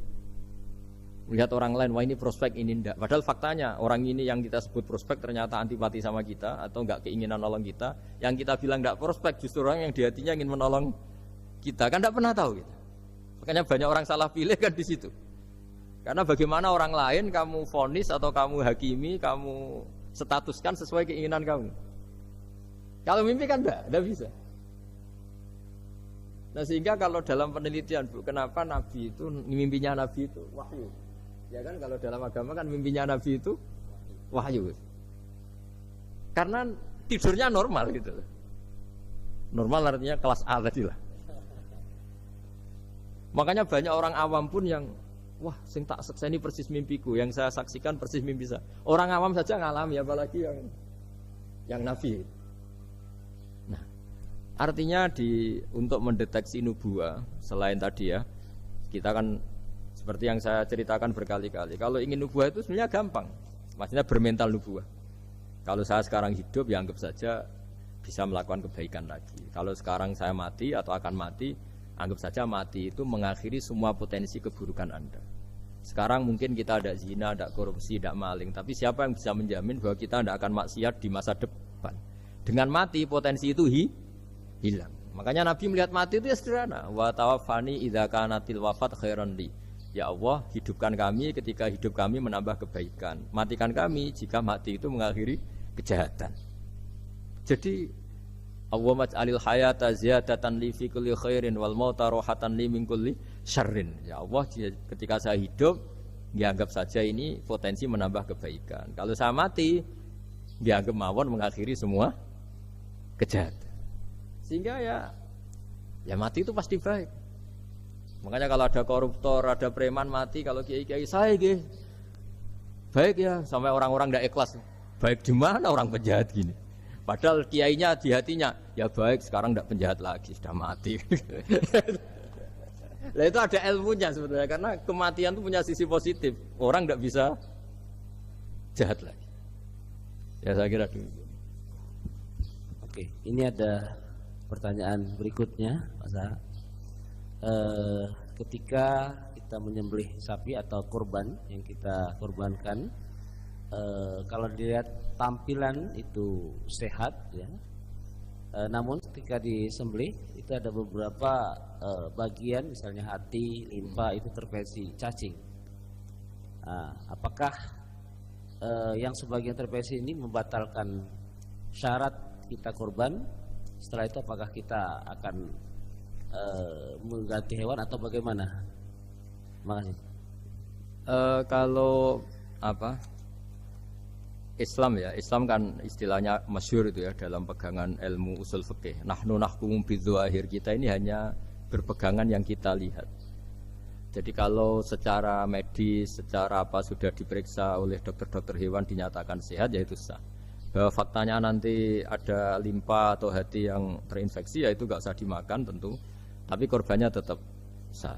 melihat orang lain, wah ini prospek, ini enggak. Padahal faktanya orang ini yang kita sebut prospek ternyata antipati sama kita atau enggak keinginan nolong kita. Yang kita bilang enggak prospek justru orang yang di hatinya ingin menolong kita. Kan enggak pernah tahu kita. Makanya banyak orang salah pilih kan di situ. Karena bagaimana orang lain kamu vonis atau kamu hakimi, kamu statuskan sesuai keinginan kamu. Kalau mimpi kan enggak bisa. Nah sehingga kalau dalam penelitian Bu, kenapa Nabi itu, mimpinya Nabi itu wahyu. Ya kan kalau dalam agama kan mimpinya Nabi itu wahyu. Karena tidurnya normal gitu. Normal artinya kelas A tadi lah. Makanya banyak orang awam pun yang wah, sing tak sekseni persis mimpiku, yang saya saksikan persis mimpi saya. Orang awam saja ngalami, apalagi yang Nabi. Nah, artinya untuk mendeteksi nubuah selain tadi ya, kita kan seperti yang saya ceritakan berkali-kali. Kalau ingin nubuah itu sebenarnya gampang. Maksudnya bermental nubuah. Kalau saya sekarang hidup, ya anggap saja bisa melakukan kebaikan lagi. Kalau sekarang saya mati atau akan mati, anggap saja mati itu mengakhiri semua potensi keburukan Anda. Sekarang mungkin kita ada zina, ada korupsi, ada maling. Tapi siapa yang bisa menjamin bahwa kita tidak akan maksiat di masa depan? Dengan mati, potensi itu hilang. Makanya Nabi melihat mati itu ya sederhana. Wa tawaffani idza kanatil wafat khairan li. Ya Allah, hidupkan kami ketika hidup kami menambah kebaikan. Matikan kami jika mati itu mengakhiri kejahatan. Jadi Allah maj'alil hayata ziyadatan li fi kulli khairin wal mauta rohatan li min kulli syarrin. Ya Allah, ketika saya hidup, dianggap saja ini potensi menambah kebaikan. Kalau saya mati, dianggap mawon mengakhiri semua kejahatan. Sehingga ya mati itu pasti baik. Makanya kalau ada koruptor, ada preman mati, kalau kiai-kiai saya baik ya, sampai orang-orang tidak ikhlas. Baik di mana orang penjahat gini? Padahal kiainya di hatinya, ya baik sekarang tidak penjahat lagi, sudah mati. Nah itu ada ilmunya sebenarnya, karena kematian itu punya sisi positif. Orang tidak bisa jahat lagi. Ya saya kira demikian. Oke, ini ada pertanyaan berikutnya, Pak Sa. Ketika kita menyembelih sapi atau kurban yang kita kurbankan, kalau dilihat tampilan itu sehat ya, namun ketika disembelih itu ada beberapa bagian, misalnya hati, limpa itu terpesi cacing. Apakah yang sebagian terpesi ini membatalkan syarat kita kurban? Setelah itu apakah kita akan mengganti hewan atau bagaimana? Makasih. Kalau Islam ya, Islam kan istilahnya masyhur itu ya dalam pegangan ilmu usul fikih. Nahnu nahkumu bidzahir, kita ini hanya berpegangan yang kita lihat. Jadi kalau secara medis, secara apa sudah diperiksa oleh dokter-dokter hewan dinyatakan sehat, ya itu sah. Bahwa faktanya nanti ada limpa atau hati yang terinfeksi, ya itu nggak usah dimakan tentu, tapi korbannya tetap sah.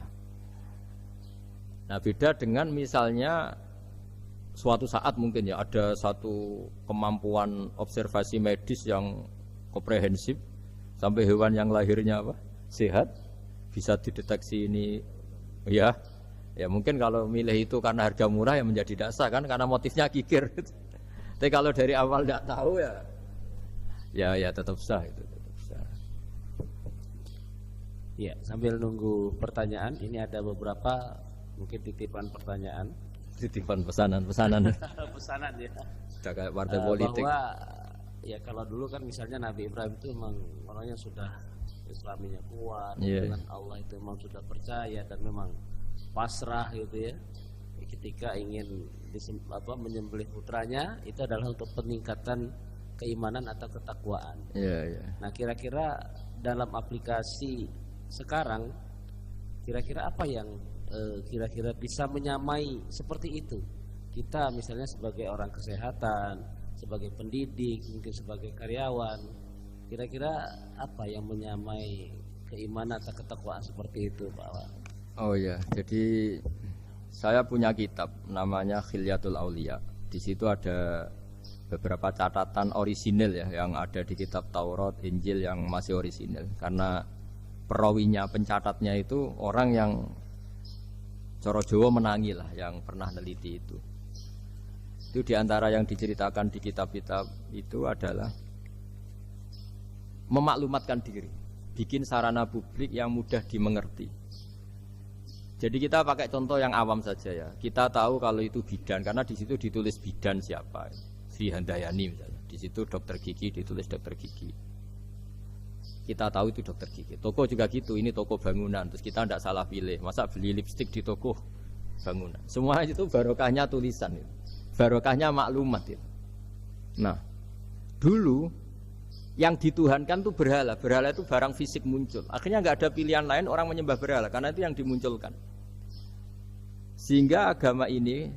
Nah beda dengan misalnya suatu saat mungkin ya ada satu kemampuan observasi medis yang komprehensif sampai hewan yang lahirnya sehat bisa dideteksi ini ya mungkin kalau milih itu karena harga murah ya menjadi dasar kan, karena motifnya kikir. Tapi kalau dari awal tidak tahu ya tetap sah itu, tetap sah. Ya, sambil nunggu pertanyaan, ini ada beberapa mungkin titipan pertanyaan. Titipan pesanan pesanan ya. Sudah kayak partai politik. Bahwa ya kalau dulu kan misalnya Nabi Ibrahim itu memang orangnya sudah Islaminya kuat, dengan Allah itu memang sudah percaya dan memang pasrah gitu ya. Ketika ingin menyembelih putranya itu adalah untuk peningkatan keimanan atau ketakwaan. Nah kira-kira dalam aplikasi sekarang, kira-kira apa yang kira-kira bisa menyamai seperti itu? Kita misalnya sebagai orang kesehatan, sebagai pendidik, mungkin sebagai karyawan, kira-kira apa yang menyamai keimanan atau ketakwaan seperti itu, Pak? Oh ya, jadi saya punya kitab namanya Khilyatul Auliya. Di situ ada beberapa catatan orisinil ya yang ada di kitab Taurat, Injil yang masih orisinil. Karena perawinya, pencatatnya itu orang yang Coro Jawa menangi lah, yang pernah neliti itu. Itu diantara yang diceritakan di kitab-kitab itu adalah memaklumatkan diri, bikin sarana publik yang mudah dimengerti. Jadi kita pakai contoh yang awam saja ya. Kita tahu kalau itu bidan karena di situ ditulis bidan siapa, Sri Handayani misalnya. Di situ dokter gigi ditulis dokter gigi. Kita tahu itu dokter gigi. Toko juga gitu, ini toko bangunan. Terus kita tidak salah pilih. Masa beli lipstik di toko bangunan? Semua itu barokahnya tulisan, itu. Barokahnya maklumat. Itu. Nah, dulu yang dituhankan itu berhala. Berhala itu barang fisik muncul. Akhirnya nggak ada pilihan lain orang menyembah berhala karena itu yang dimunculkan. Sehingga agama ini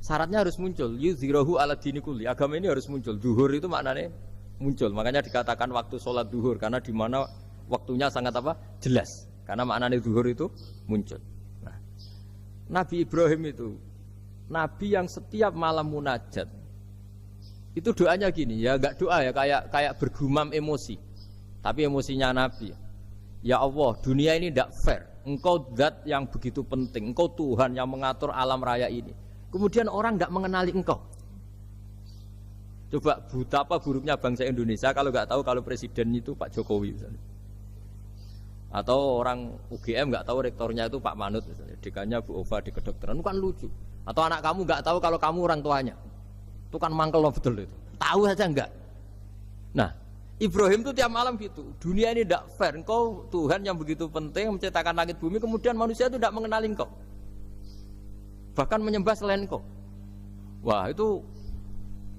syaratnya harus muncul. Yuzhirahu ala dini kulli. Agama ini harus muncul. Zuhur itu maknanya muncul, makanya dikatakan waktu sholat duhur karena di mana waktunya sangat jelas, karena maknanya duhur itu muncul. Nah, Nabi Ibrahim itu nabi yang setiap malam munajat. Itu doanya gini, ya enggak doa ya, kayak bergumam emosi. Tapi emosinya Nabi. Ya Allah, dunia ini tidak fair. Engkau zat yang begitu penting. Engkau Tuhan yang mengatur alam raya ini. Kemudian orang tidak mengenali engkau. Coba betapa buruknya bangsa Indonesia kalau nggak tahu kalau presiden itu Pak Jokowi misalnya. Atau orang UGM nggak tahu rektornya itu Pak Manut misalnya. Dekannya Bu Ova di kedokteran. Itu kan lucu. Atau anak kamu nggak tahu kalau kamu orang tuanya. Itu kan mangkel loh betul itu. Tahu saja enggak. Nah, Ibrahim itu tiap malam gitu. Dunia ini tidak fair. Engkau Tuhan yang begitu penting menciptakan langit bumi, kemudian manusia itu tidak mengenali engkau. Bahkan menyembah selain engkau. Wah, itu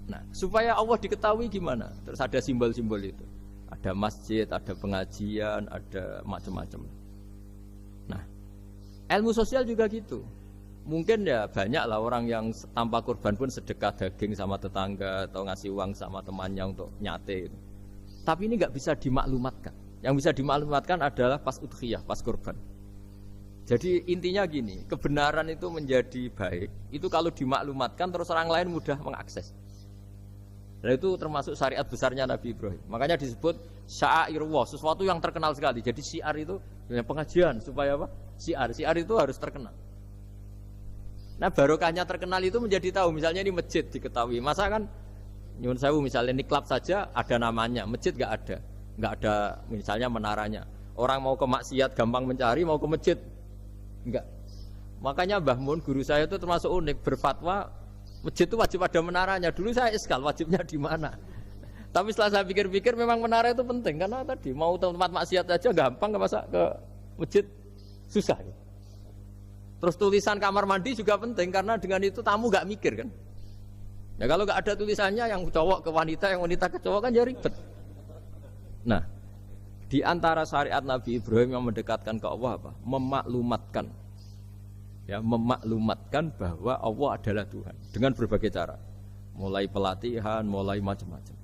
nah, supaya Allah diketahui gimana? Terus ada simbol-simbol itu. Ada masjid, ada pengajian, ada macam-macam. Nah, ilmu sosial juga gitu. Mungkin ya banyak lah orang yang tanpa kurban pun sedekah daging sama tetangga atau ngasih uang sama temannya untuk nyate itu. Tapi ini nggak bisa dimaklumatkan. Yang bisa dimaklumatkan adalah pas udhiyah, pas kurban. Jadi intinya gini, kebenaran itu menjadi baik. Itu kalau dimaklumatkan terus orang lain mudah mengakses. Dan itu termasuk syariat besarnya Nabi Ibrahim. Makanya disebut sya'irullah, sesuatu yang terkenal sekali. Jadi syiar itu pengajian supaya apa? Syiar itu harus terkenal. Nah barokahnya terkenal itu menjadi tahu. Misalnya ini masjid diketahui. Masa kan nyuwun sewu misalnya ini klub saja ada namanya, masjid nggak ada misalnya menaranya. Orang mau ke maksiat gampang mencari, mau ke masjid enggak. Makanya Mbah Mun guru saya itu termasuk unik, berfatwa masjid itu wajib ada menaranya. Dulu saya iskal wajibnya di mana. Tapi setelah saya pikir-pikir memang menara itu penting karena tadi mau tempat maksiat aja gampang, masa ke masjid susah. Terus tulisan kamar mandi juga penting karena dengan itu tamu nggak mikir kan. Ya kalau nggak ada tulisannya yang cowok ke wanita, yang wanita ke cowok kan ya ribet. Nah, di antara syariat Nabi Ibrahim yang mendekatkan ke Allah apa? Memaklumatkan. Ya, memaklumatkan bahwa Allah adalah Tuhan dengan berbagai cara. Mulai pelatihan, mulai macam-macam.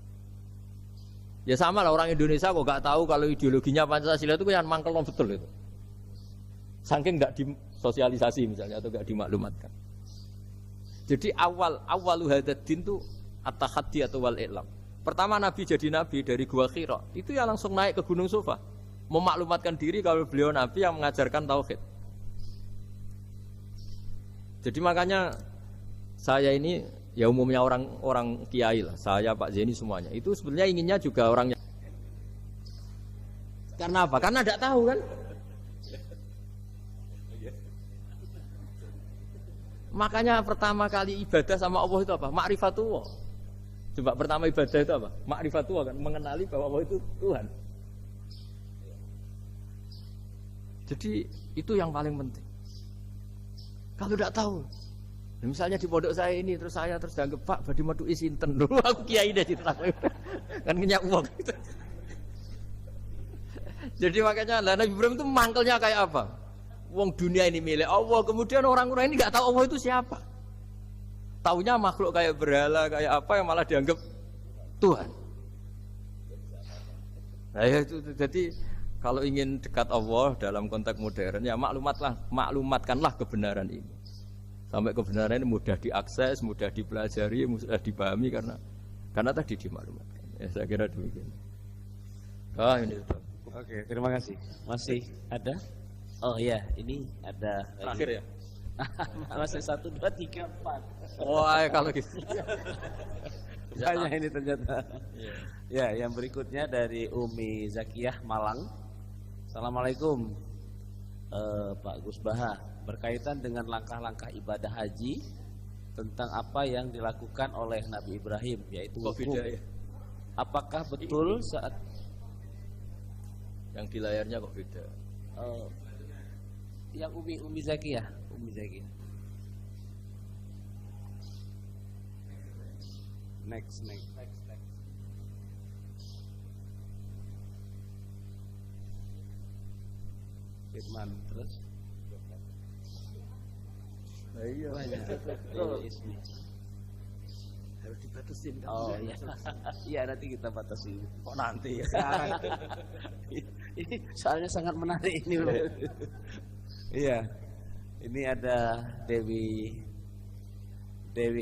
Ya sama lah orang Indonesia kok nggak tahu kalau ideologinya Pancasila itu kan mangkel betul itu. Saking nggak disosialisasi misalnya atau nggak dimaklumatkan. Jadi awalu hadzal-din itu at-tahaddi atau wal i'lam. Pertama Nabi jadi Nabi dari Gua Hira, itu ya langsung naik ke Gunung Sofa, memaklumatkan diri kalau beliau Nabi yang mengajarkan tauhid. Jadi makanya saya ini ya umumnya orang kiai lah, saya Pak Zeni semuanya itu sebenarnya inginnya juga orangnya. Karena apa? Karena tidak tahu kan. Makanya pertama kali ibadah sama Allah itu apa? Ma'rifatullah. Coba pertama ibadah itu apa? Ma'rifatullah kan, mengenali bahwa Allah itu Tuhan. Jadi itu yang paling penting. Kalau tidak tahu, misalnya di pondok saya ini terus dianggap Pak badi madu isinten dulu aku kiai deh cerita kan ngenyak uang. Jadi makanya Nabi Ibrahim itu mangkelnya kayak apa? Wong dunia ini milik Allah, kemudian orang-orang ini nggak tahu Allah itu siapa. Taunya makhluk kayak berhala, kayak apa yang malah dianggap Tuhan. Nah ya itu jadi kalau ingin dekat Allah dalam konteks modern ya maklumatkanlah kebenaran ini. Sampai kebenaran ini mudah diakses, mudah dipelajari, mudah dipahami karena tadi dimaklumatkan. Ya saya kira demikian. Ini itu. Oke, terima kasih. Masih ada? Oh iya, ini ada terakhir ya. Masih 1, 2, 3, 4. Wah, kalau gitu. Banyak ini ternyata. Ya, yang berikutnya dari Umi Zakiyah Malang. Assalamualaikum Pak Gus Baha. Berkaitan dengan langkah-langkah ibadah haji tentang apa yang dilakukan oleh Nabi Ibrahim, yaitu wukuf. Ya? Apakah betul saat yang di layarnya kok beda? Yang Umi Zakiyah. Next. Firman terus. Nah, iya. Ismi. Harus dibatasin kan? Oh iya. Iya nanti kita batasi. Kok nanti ya? Ini soalnya sangat menarik ini. Iya. Ini ada Dewi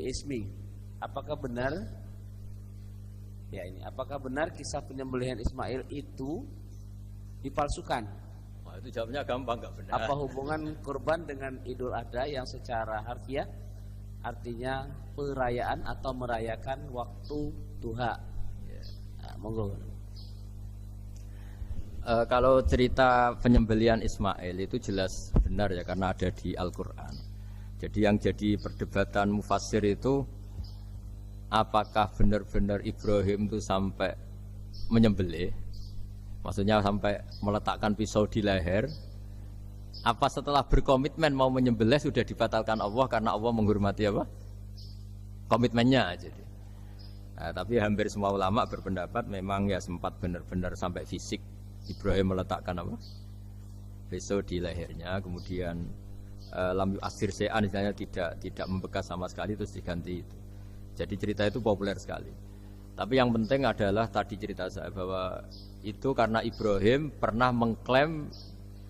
Ismi. Apakah benar? Ya ini, apakah benar kisah penyembelihan Ismail itu dipalsukan? Wah, itu jawabnya gampang, nggak benar. Apa hubungan kurban dengan Idul Adha yang secara harfiah artinya perayaan atau merayakan waktu duha? Ya. Nah, monggo. Kalau cerita penyembelihan Ismail itu jelas benar ya, karena ada di Al-Quran. Jadi yang jadi perdebatan mufassir itu apakah benar-benar Ibrahim itu sampai menyembelih, maksudnya sampai meletakkan pisau di leher, apa setelah berkomitmen mau menyembelih sudah dibatalkan Allah karena Allah menghormati apa? Komitmennya. Jadi tapi hampir semua ulama berpendapat memang ya sempat benar-benar sampai fisik Ibrahim meletakkan apa? Pisau di lehernya, kemudian lam yu'assir syai'an, misalnya tidak membekas sama sekali, terus diganti itu. Jadi cerita itu populer sekali. Tapi yang penting adalah tadi cerita saya bahwa itu karena Ibrahim pernah mengklaim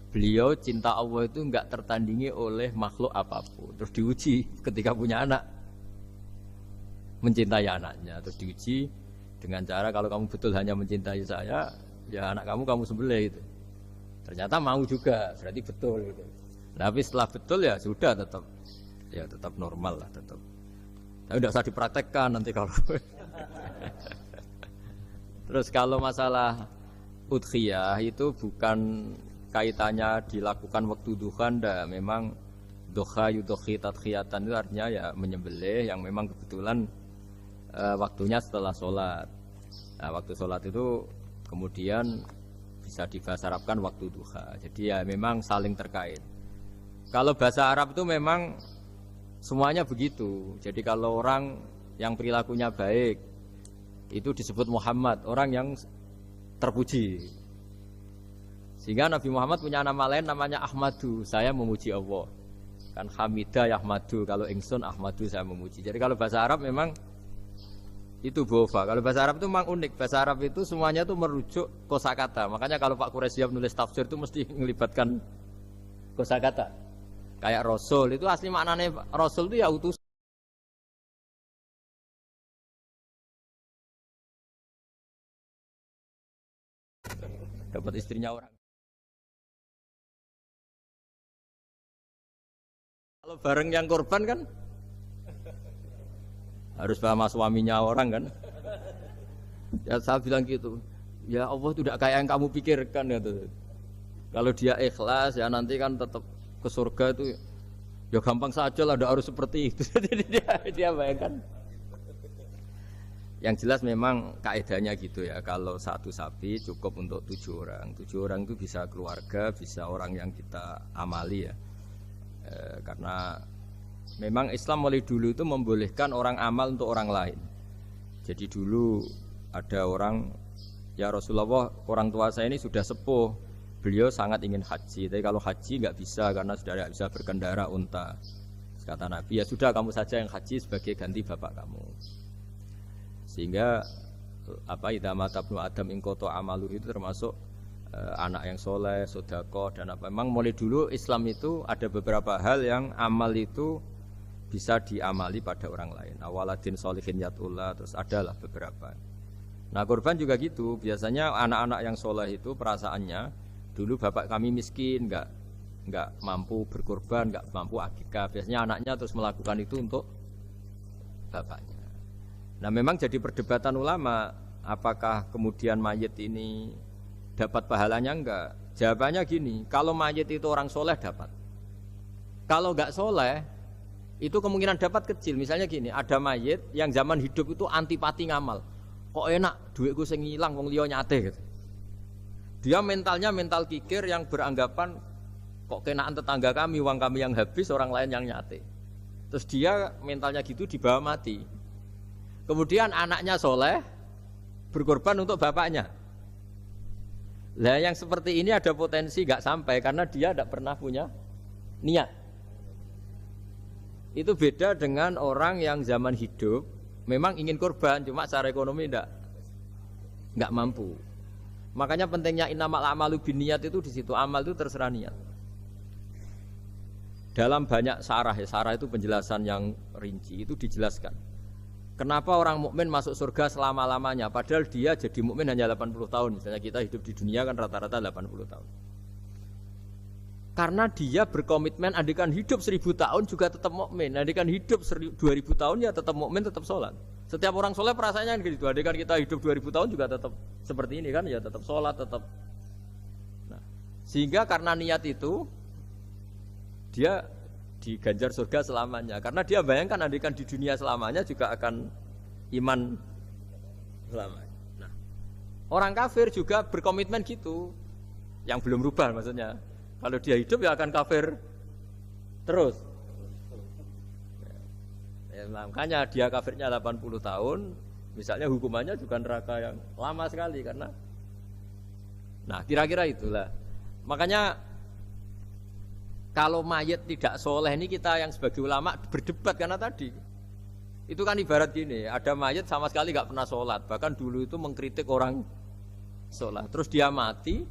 beliau cinta Allah itu enggak tertandingi oleh makhluk apapun. Terus diuji ketika punya anak, mencintai anaknya, terus diuji dengan cara kalau kamu betul hanya mencintai saya, ya anak kamu sembelih gitu. Ternyata mau juga, berarti betul gitu. Tapi setelah betul ya sudah tetap normal lah tetap. Tapi tidak usah dipraktekkan nanti kalau. Terus kalau masalah udhiyah itu bukan kaitannya dilakukan waktu duha, ndak. Memang duha yudhi tadkhiyatan itu artinya ya menyembelih yang memang kebetulan waktunya setelah sholat. Nah, waktu sholat itu kemudian bisa dibahasa Arabkan waktu duha. Jadi ya memang saling terkait. Kalau bahasa Arab itu memang semuanya begitu. Jadi kalau orang yang perilakunya baik itu disebut Muhammad, orang yang terpuji. Sehingga Nabi Muhammad punya nama lain namanya Ahmadu, saya memuji Allah. Kan Hamidah Yahmadu, kalau ingsun Ahmadu saya memuji. Jadi kalau bahasa Arab memang itu bofa. Kalau bahasa Arab itu memang unik. Bahasa Arab itu semuanya itu merujuk kosakata. Makanya kalau Pak Quraisyah menulis tafsir itu mesti melibatkan kosakata. Kayak Rasul itu asli maknanya Rasul itu ya utus. Dapat istrinya orang. Kalau bareng yang korban kan harus sama suaminya orang kan. Ya saya bilang gitu. Ya Allah itu tidak kayak yang kamu pikirkan gitu. Kalau dia ikhlas ya nanti kan tetap ke surga itu ya gampang saja lah, tidak harus seperti itu. Jadi dia bayangkan. Yang jelas memang kaidahnya gitu ya. Kalau satu sapi cukup untuk 7 orang. 7 orang itu bisa keluarga, bisa orang yang kita amali ya. Karena memang Islam mulai dulu itu membolehkan orang amal untuk orang lain. Jadi dulu ada orang, ya Rasulullah, orang tua saya ini sudah sepuh. Beliau sangat ingin haji, tapi kalau haji nggak bisa karena sudah tidak bisa berkendara unta. Kata Nabi, ya sudah kamu saja yang haji sebagai ganti bapak kamu. Sehingga idza mata ibnu Adam ingkoto amalu itu termasuk anak yang soleh, sodako dan apa. Memang mulai dulu Islam itu ada beberapa hal yang amal itu bisa diamali pada orang lain. Awaladin solihin yatullah, terus adalah beberapa. Nah korban juga gitu. Biasanya anak-anak yang soleh itu perasaannya dulu bapak kami miskin, nggak mampu berkorban, nggak mampu akikah. Biasanya anaknya terus melakukan itu untuk bapaknya. Nah memang jadi perdebatan ulama, apakah kemudian mayit ini dapat pahalanya enggak? Jawabannya gini, kalau mayit itu orang soleh dapat. Kalau nggak soleh, itu kemungkinan dapat kecil. Misalnya gini, ada mayit yang zaman hidup itu antipati ngamal. Kok enak, duitku sing ngilang, wong liya nyate gitu. Dia mentalnya mental kikir yang beranggapan kok kenaan tetangga kami, uang kami yang habis, orang lain yang nyate. Terus dia mentalnya gitu dibawa mati. Kemudian anaknya soleh berkorban untuk bapaknya. Lah yang seperti ini ada potensi gak sampai karena dia tidak pernah punya niat. Itu beda dengan orang yang zaman hidup memang ingin korban, cuma secara ekonomi enggak mampu. Makanya pentingnya innamal a'malu binniyat itu di situ. Amal itu terserah niat. Dalam banyak sarah, ya sarah itu penjelasan yang rinci, itu dijelaskan. Kenapa orang mukmin masuk surga selama-lamanya, padahal dia jadi mukmin hanya 80 tahun. Misalnya kita hidup di dunia kan rata-rata 80 tahun. Karena dia berkomitmen andikan hidup 1000 tahun juga tetap mukmin, andikan hidup 2000 tahun ya tetap mukmin, tetap sholat. Setiap orang soleh perasaannya gitu. Andikan kita hidup 2000 tahun juga tetap seperti ini kan, ya tetap sholat, tetap. Nah, sehingga karena niat itu dia diganjar surga selamanya. Karena dia bayangkan andikan di dunia selamanya juga akan iman selamanya. Nah, orang kafir juga berkomitmen gitu, yang belum rubah maksudnya. Kalau dia hidup ya akan kafir terus. Ya, makanya dia kafirnya 80 tahun, misalnya hukumannya juga neraka yang lama sekali karena. Nah, kira-kira itulah. Makanya kalau mayat tidak soleh ini kita yang sebagai ulama berdebat karena tadi. Itu kan ibarat gini, ada mayat sama sekali nggak pernah sholat, bahkan dulu itu mengkritik orang sholat. Terus dia mati,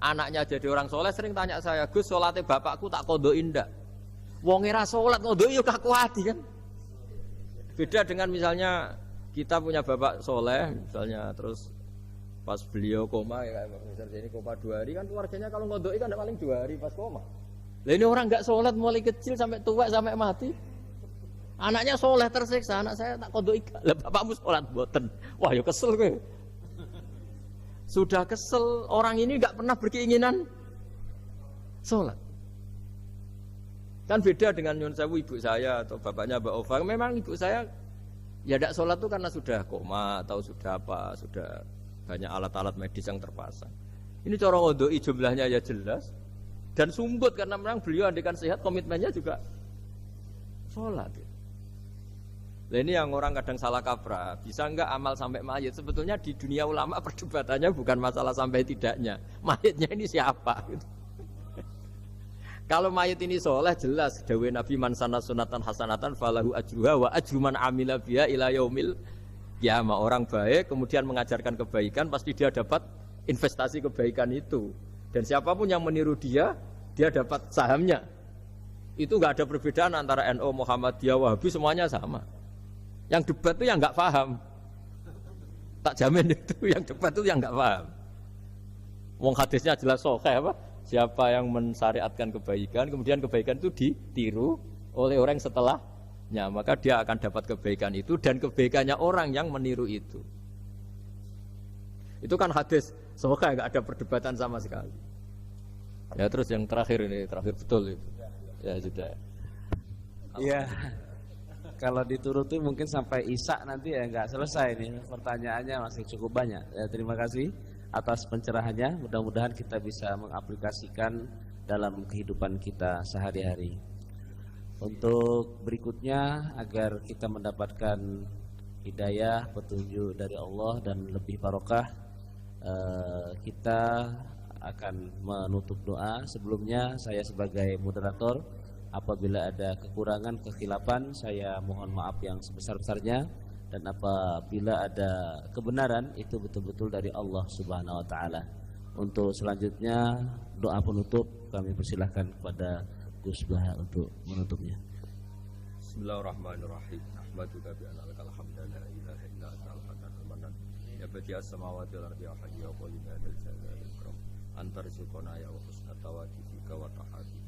anaknya jadi orang soleh sering tanya saya, Gus sholatnya bapakku tak kodoin ndak? Wong era sholat kodoin yuk kaku hati kan? Beda dengan misalnya kita punya bapak soleh, misalnya terus pas beliau koma, ya misalnya ini koma 2 hari kan keluarganya kalau kodoin kan paling 2 hari pas koma. Lah ini orang nggak sholat mulai kecil sampai tua sampai mati. Anaknya soleh tersiksa, anak saya tak kodok ikan. Lah bapakmu sholat boten. Wah, ya kesel gue. Sudah kesel, orang ini nggak pernah berkeinginan sholat. Kan beda dengan Nyun Sewu ibu saya atau bapaknya Mbak Ova. Memang ibu saya ya tidak sholat itu karena sudah koma atau sudah apa, sudah banyak alat-alat medis yang terpasang. Ini cara ngodoi jumlahnya ya jelas. Dan sumbut karena memang beliau andikan sehat komitmennya juga sholat. Nah ini yang orang kadang salah kaprah, bisa enggak amal sampai mayit? Sebetulnya di dunia ulama perdebatannya bukan masalah sampai tidaknya, mayitnya ini siapa? Gitu. Kalau mayit ini soleh jelas, dawuh Nabi man sanna sunatan hasanatan falahu ajruha wa ajru man amila biha ila yaumil qiyamah. Orang baik kemudian mengajarkan kebaikan pasti dia dapat investasi kebaikan itu. Dan siapapun yang meniru dia dapat sahamnya. Itu enggak ada perbedaan antara NU, Muhammadiyah, Wahabi, semuanya sama. Yang debat itu yang nggak paham, tak jamin itu yang debat itu yang nggak paham. Wong hadisnya jelas sahih apa? Siapa yang mensyariatkan kebaikan, kemudian kebaikan itu ditiru oleh orang setelahnya, maka dia akan dapat kebaikan itu dan kebaikannya orang yang meniru itu. Itu kan hadis sahih, nggak ada perdebatan sama sekali. Ya terus yang terakhir ini terakhir betul itu. Ya sudah. Iya. Kalau dituruti mungkin sampai Isya nanti ya nggak selesai nih, pertanyaannya masih cukup banyak. Ya, terima kasih atas pencerahannya. Mudah-mudahan kita bisa mengaplikasikan dalam kehidupan kita sehari-hari. Untuk berikutnya agar kita mendapatkan hidayah, petunjuk dari Allah dan lebih barokah, kita akan menutup doa. Sebelumnya saya sebagai moderator, apabila ada kekurangan, kekhilafan, saya mohon maaf yang sebesar-besarnya. Dan apabila ada kebenaran, itu betul-betul dari Allah Subhanahu wa Ta'ala. Untuk selanjutnya doa penutup kami persilahkan kepada Gus Baha untuk menutupnya. Bismillahirrahmanirrahim. Ahmaduka bi anna lakal hamda la ilaha illa anta al-hannanul mannan. Ya badi'as samawati wal ardi ya hayyu ya qayyum ya dzal jalali wal ikram. Anta rizquna ya wa husna tawadifika wa tahati.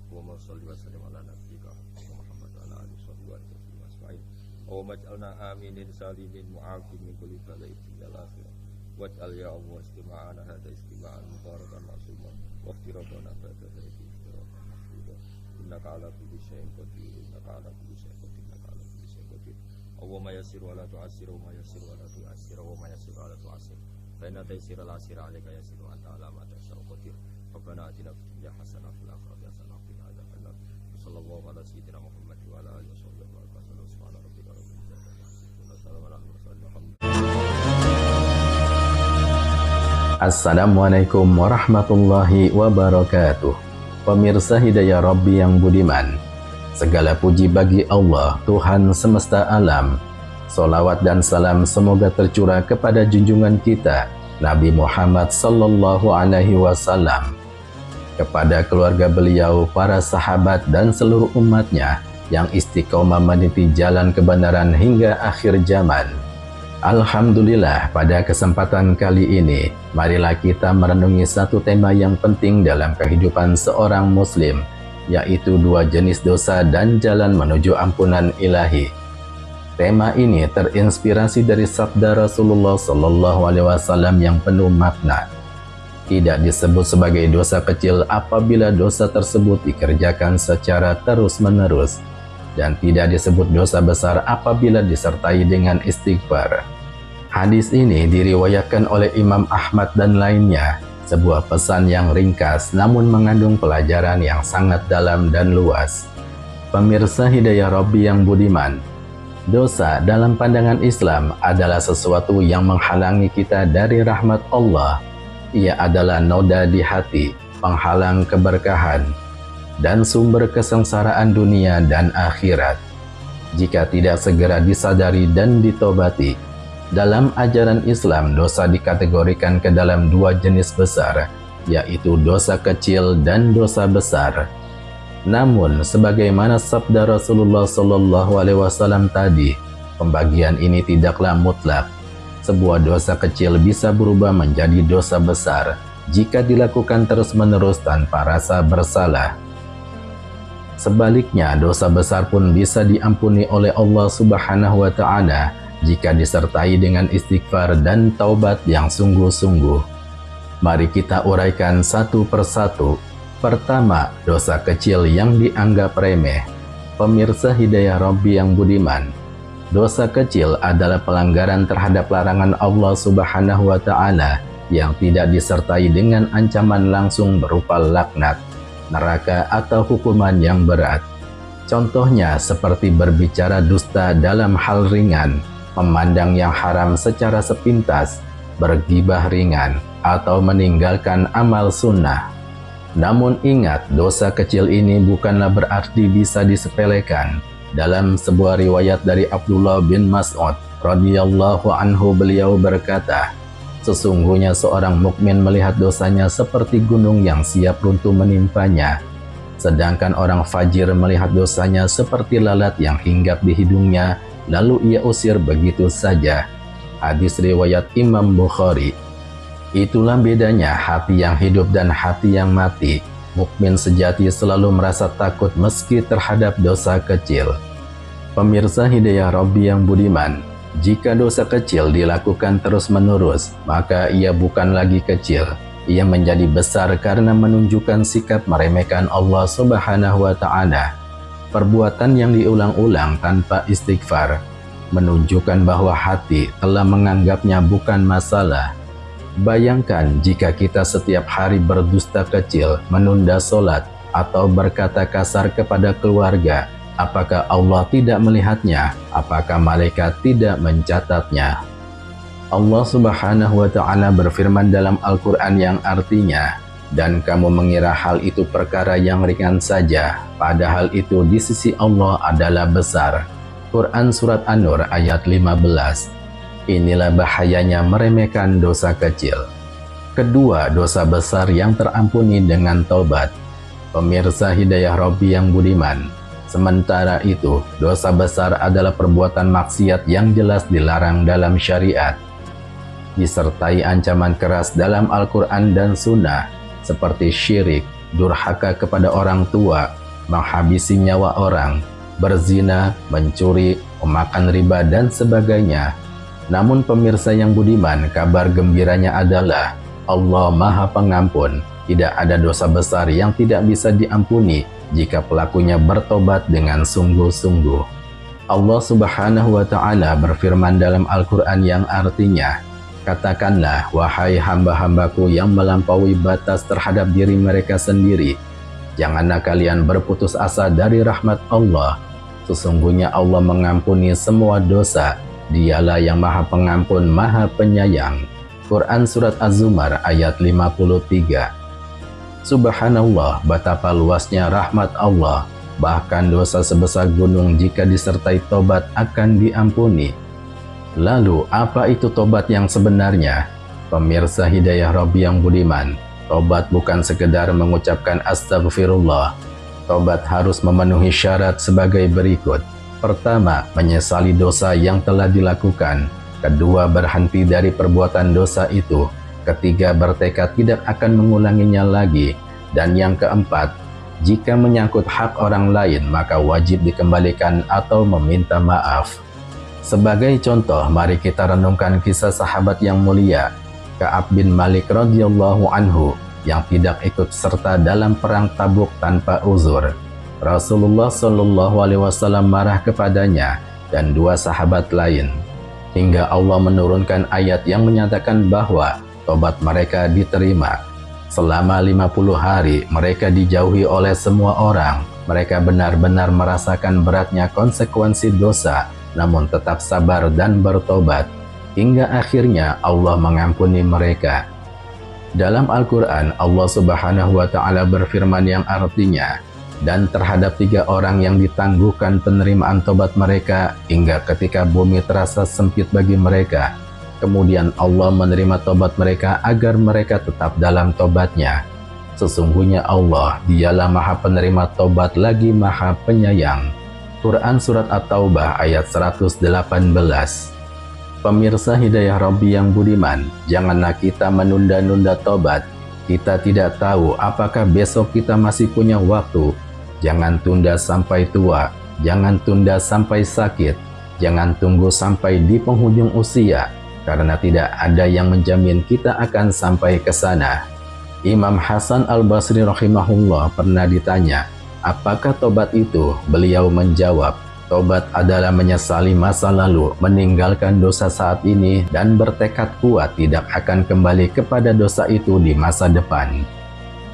Allahumma shalli wa sallim ala nabiyyika Muhammad wa ala alihi wa sahbihi ajma'in. Allahumma ij'alna aminin salimin mu'afin min kulli bala'in fil akhirah. Waj'al ya Allah istima'ana hadha istima'an mubarakan ma'suman wa iftiraqana ba'da dzalika iftiraqan mahfuza. Innaka ala kulli syai'in qadir, innaka ala kulli syai'in qadir, innaka ala kulli syai'in qadir. Allahumma yassir wa la tu'assir wa ma yassir wa la tu'assir wa ma yassir wa la tu'assir. Fa inna taysira la asira 'alaika yassir wa anta ala ma tasha'u qadir. Rabbana atina fid dunya hasanah wa fil akhirati hasanah wa qina adzabannar. Sallallahu ala sayyidina Muhammad wa ala alihi wasallam. Subhana rabbika rabbil izzati amma yasifun wa salamun alal mursalin. Assalamualaikum warahmatullahi wabarakatuh. Pemirsa Hidayah Rabbi yang budiman, segala puji bagi Allah, Tuhan semesta alam. Salawat dan salam semoga tercurah kepada junjungan kita Nabi Muhammad sallallahu alaihi wasallam. kepada keluarga beliau, para sahabat, dan seluruh umatnya yang istiqomah meniti jalan kebenaran hingga akhir zaman. Alhamdulillah, pada kesempatan kali ini, marilah kita merenungi satu tema yang penting dalam kehidupan seorang muslim, yaitu dua jenis dosa dan jalan menuju ampunan ilahi. Tema ini terinspirasi dari sabda Rasulullah SAW yang penuh makna. Tidak disebut sebagai dosa kecil apabila dosa tersebut dikerjakan secara terus-menerus, dan tidak disebut dosa besar apabila disertai dengan istighfar. Hadis ini diriwayatkan oleh Imam Ahmad dan lainnya, sebuah pesan yang ringkas namun mengandung pelajaran yang sangat dalam dan luas. Pemirsa Hidayah Rabbi yang budiman, dosa dalam pandangan Islam adalah sesuatu yang menghalangi kita dari rahmat Allah. Ia adalah noda di hati, penghalang keberkahan, dan sumber kesengsaraan dunia dan akhirat. Jika tidak segera disadari dan ditobati, dalam ajaran Islam dosa dikategorikan ke dalam dua jenis besar, yaitu dosa kecil dan dosa besar. Namun, sebagaimana sabda Rasulullah SAW tadi, pembagian ini tidaklah mutlak. Sebuah dosa kecil bisa berubah menjadi dosa besar jika dilakukan terus-menerus tanpa rasa bersalah. Sebaliknya, dosa besar pun bisa diampuni oleh Allah Subhanahu wa Ta'ala jika disertai dengan istighfar dan taubat yang sungguh-sungguh. Mari kita uraikan satu persatu. Pertama, dosa kecil yang dianggap remeh. Pemirsa Hidayah Rabbi yang budiman, dosa kecil adalah pelanggaran terhadap larangan Allah Subhanahu wa Ta'ala yang tidak disertai dengan ancaman langsung berupa laknat, neraka, atau hukuman yang berat. Contohnya seperti berbicara dusta dalam hal ringan, memandang yang haram secara sepintas, bergibah ringan, atau meninggalkan amal sunnah. Namun ingat, dosa kecil ini bukanlah berarti bisa disepelekan. Dalam sebuah riwayat dari Abdullah bin Mas'ud radhiyallahu anhu, beliau berkata, sesungguhnya seorang mukmin melihat dosanya seperti gunung yang siap runtuh menimpanya, sedangkan orang fajir melihat dosanya seperti lalat yang hinggap di hidungnya, lalu ia usir begitu saja. Hadis riwayat Imam Bukhari. Itulah bedanya hati yang hidup dan hati yang mati. Mukmin sejati selalu merasa takut meski terhadap dosa kecil. Pemirsa Hidayah Rabbi yang budiman, jika dosa kecil dilakukan terus-menerus, maka ia bukan lagi kecil. Ia menjadi besar karena menunjukkan sikap meremehkan Allah Subhanahu wa Ta'ala. Perbuatan yang diulang-ulang tanpa istighfar menunjukkan bahwa hati telah menganggapnya bukan masalah. Bayangkan jika kita setiap hari berdusta kecil, menunda sholat, atau berkata kasar kepada keluarga, apakah Allah tidak melihatnya? Apakah malaikat tidak mencatatnya? Allah Subhanahu wa Ta'ala berfirman dalam Al-Quran yang artinya, dan kamu mengira hal itu perkara yang ringan saja, padahal itu di sisi Allah adalah besar. Quran Surat An-Nur ayat 15. Inilah bahayanya meremehkan dosa kecil. Kedua, dosa besar yang terampuni dengan taubat. Pemirsa Hidayah Rabbi yang budiman, sementara itu, dosa besar adalah perbuatan maksiat yang jelas dilarang dalam syariat, disertai ancaman keras dalam Al-Quran dan Sunnah, seperti syirik, durhaka kepada orang tua, menghabisi nyawa orang, berzina, mencuri, memakan riba, dan sebagainya. Namun pemirsa yang budiman, kabar gembiranya adalah Allah Maha Pengampun. Tidak ada dosa besar yang tidak bisa diampuni jika pelakunya bertobat dengan sungguh-sungguh. Allah Subhanahu wa Ta'ala berfirman dalam Al-Quran yang artinya, katakanlah, wahai hamba-hambaku yang melampaui batas terhadap diri mereka sendiri, janganlah kalian berputus asa dari rahmat Allah. Sesungguhnya Allah mengampuni semua dosa. Dialah yang Maha Pengampun, Maha Penyayang. Quran Surat Az-Zumar ayat 53. Subhanallah, betapa luasnya rahmat Allah. Bahkan dosa sebesar gunung jika disertai tobat akan diampuni. Lalu, apa itu tobat yang sebenarnya? Pemirsa Hidayah Rabbi yang budiman, Tobat bukan sekedar mengucapkan astagfirullah. Tobat harus memenuhi syarat sebagai berikut. Pertama, menyesali dosa yang telah dilakukan. Kedua, berhenti dari perbuatan dosa itu. Ketiga, bertekad tidak akan mengulanginya lagi. Dan yang keempat, jika menyangkut hak orang lain, maka wajib dikembalikan atau meminta maaf. Sebagai contoh, mari kita renungkan kisah sahabat yang mulia, Ka'ab bin Malik radhiyallahu anhu, yang tidak ikut serta dalam perang Tabuk tanpa uzur. Rasulullah Shallallahu Alaihi Wasallam marah kepadanya dan dua sahabat lain, hingga Allah menurunkan ayat yang menyatakan bahwa tobat mereka diterima. Selama 50 hari mereka dijauhi oleh semua orang. Mereka benar-benar merasakan beratnya konsekuensi dosa, namun tetap sabar dan bertobat, hingga akhirnya Allah mengampuni mereka. Dalam Al-Quran, Allah Subhanahu wa Ta'ala berfirman yang artinya, dan terhadap 3 orang yang ditangguhkan penerimaan tobat mereka hingga ketika bumi terasa sempit bagi mereka. Kemudian Allah menerima tobat mereka agar mereka tetap dalam tobatnya. Sesungguhnya Allah, dialah maha penerima tobat lagi maha penyayang. Quran Surat At-Taubah ayat 118. Pemirsa Hidayah Rabbi yang budiman, janganlah kita menunda-nunda tobat. Kita tidak tahu apakah besok kita masih punya waktu. Jangan tunda sampai tua, jangan tunda sampai sakit, jangan tunggu sampai di penghujung usia, karena tidak ada yang menjamin kita akan sampai ke sana. Imam Hasan Al-Basri rahimahullah pernah ditanya, apakah tobat itu? Beliau menjawab, tobat adalah menyesali masa lalu, meninggalkan dosa saat ini, dan bertekad kuat tidak akan kembali kepada dosa itu di masa depan.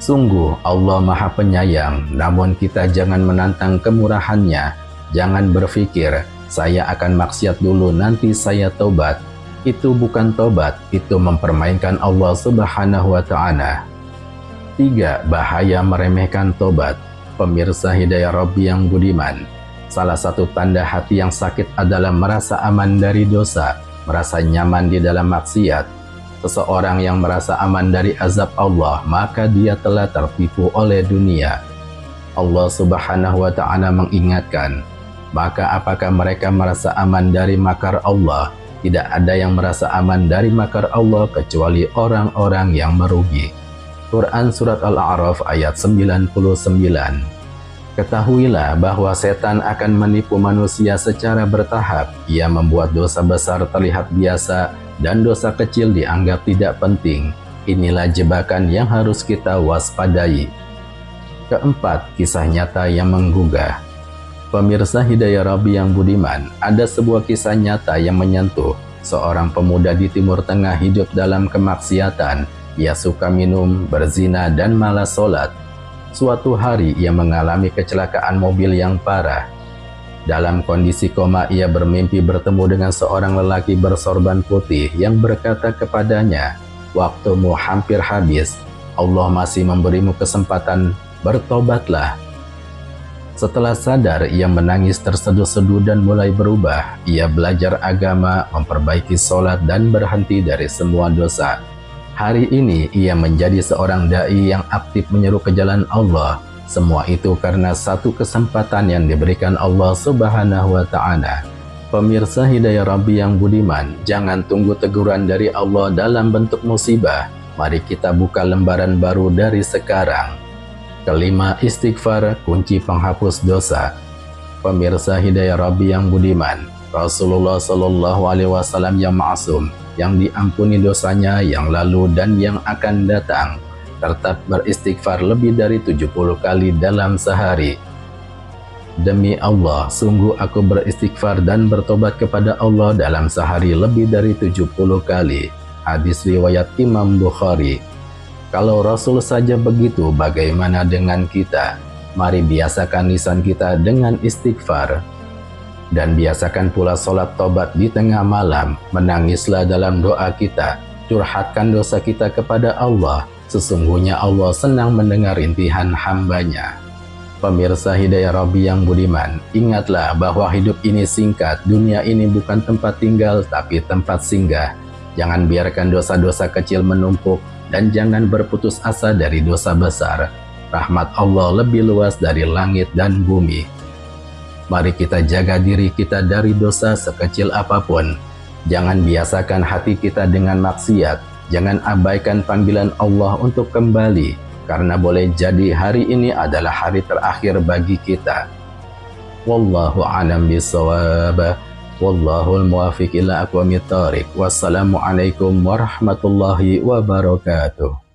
Sungguh Allah maha penyayang, namun kita jangan menantang kemurahannya. Jangan berpikir, saya akan maksiat dulu nanti saya tobat. Itu bukan tobat, itu mempermainkan Allah Subhanahu wa Ta'ala. 3. Bahaya meremehkan tobat. Pemirsa Hidayah Rabbi yang budiman, salah satu tanda hati yang sakit adalah merasa aman dari dosa, merasa nyaman di dalam maksiat. Seseorang yang merasa aman dari azab Allah, maka dia telah tertipu oleh dunia. Allah Subhanahu wa Ta'ala mengingatkan, maka apakah mereka merasa aman dari makar Allah? Tidak ada yang merasa aman dari makar Allah kecuali orang-orang yang merugi. Quran Surat Al-A'raf ayat 99. Ketahuilah bahwa setan akan menipu manusia secara bertahap. Ia membuat dosa besar terlihat biasa dan dosa kecil dianggap tidak penting. Inilah jebakan yang harus kita waspadai. Keempat, kisah nyata yang menggugah. Pemirsa Hidayah Rabbi yang budiman, ada sebuah kisah nyata yang menyentuh. Seorang pemuda di Timur Tengah hidup dalam kemaksiatan. Ia suka minum, berzina, dan malas sholat. Suatu hari ia mengalami kecelakaan mobil yang parah. Dalam kondisi koma, ia bermimpi bertemu dengan seorang lelaki bersorban putih yang berkata kepadanya, waktumu hampir habis, Allah masih memberimu kesempatan, bertobatlah. Setelah sadar, ia menangis terseduh-seduh dan mulai berubah. Ia belajar agama, memperbaiki sholat, dan berhenti dari semua dosa. Hari ini ia menjadi seorang da'i yang aktif menyeru ke jalan Allah. Semua itu karena satu kesempatan yang diberikan Allah Subhanahu wa Ta'ala. Pemirsa Hidayah Rabbi yang budiman, jangan tunggu teguran dari Allah dalam bentuk musibah. Mari kita buka lembaran baru dari sekarang. Kelima, istighfar, kunci penghapus dosa. Pemirsa Hidayah Rabbi yang budiman, Rasulullah Shallallahu Alaihi Wasallam yang ma'asum, yang diampuni dosanya yang lalu dan yang akan datang, tetap beristighfar lebih dari 70 kali dalam sehari. Demi Allah, sungguh aku beristighfar dan bertobat kepada Allah dalam sehari lebih dari 70 kali. Hadis riwayat Imam Bukhari. Kalau Rasul saja begitu, bagaimana dengan kita? Mari biasakan lisan kita dengan istighfar. Dan biasakan pula sholat tobat di tengah malam. Menangislah dalam doa kita. Curhatkan dosa kita kepada Allah. Sesungguhnya Allah senang mendengar rintihan hambanya. Pemirsa Hidayah Rabbi yang budiman, ingatlah bahwa hidup ini singkat. Dunia ini bukan tempat tinggal, tapi tempat singgah. Jangan biarkan dosa-dosa kecil menumpuk dan jangan berputus asa dari dosa besar. Rahmat Allah lebih luas dari langit dan bumi. Mari kita jaga diri kita dari dosa sekecil apapun. Jangan biasakan hati kita dengan maksiat. Jangan abaikan panggilan Allah untuk kembali, karena boleh jadi hari ini adalah hari terakhir bagi kita. Wallahu a'lam bishawab. Wallahul muwaffiq ila aqwamit thoriq. Wassalamualaikum warahmatullahi wabarakatuh.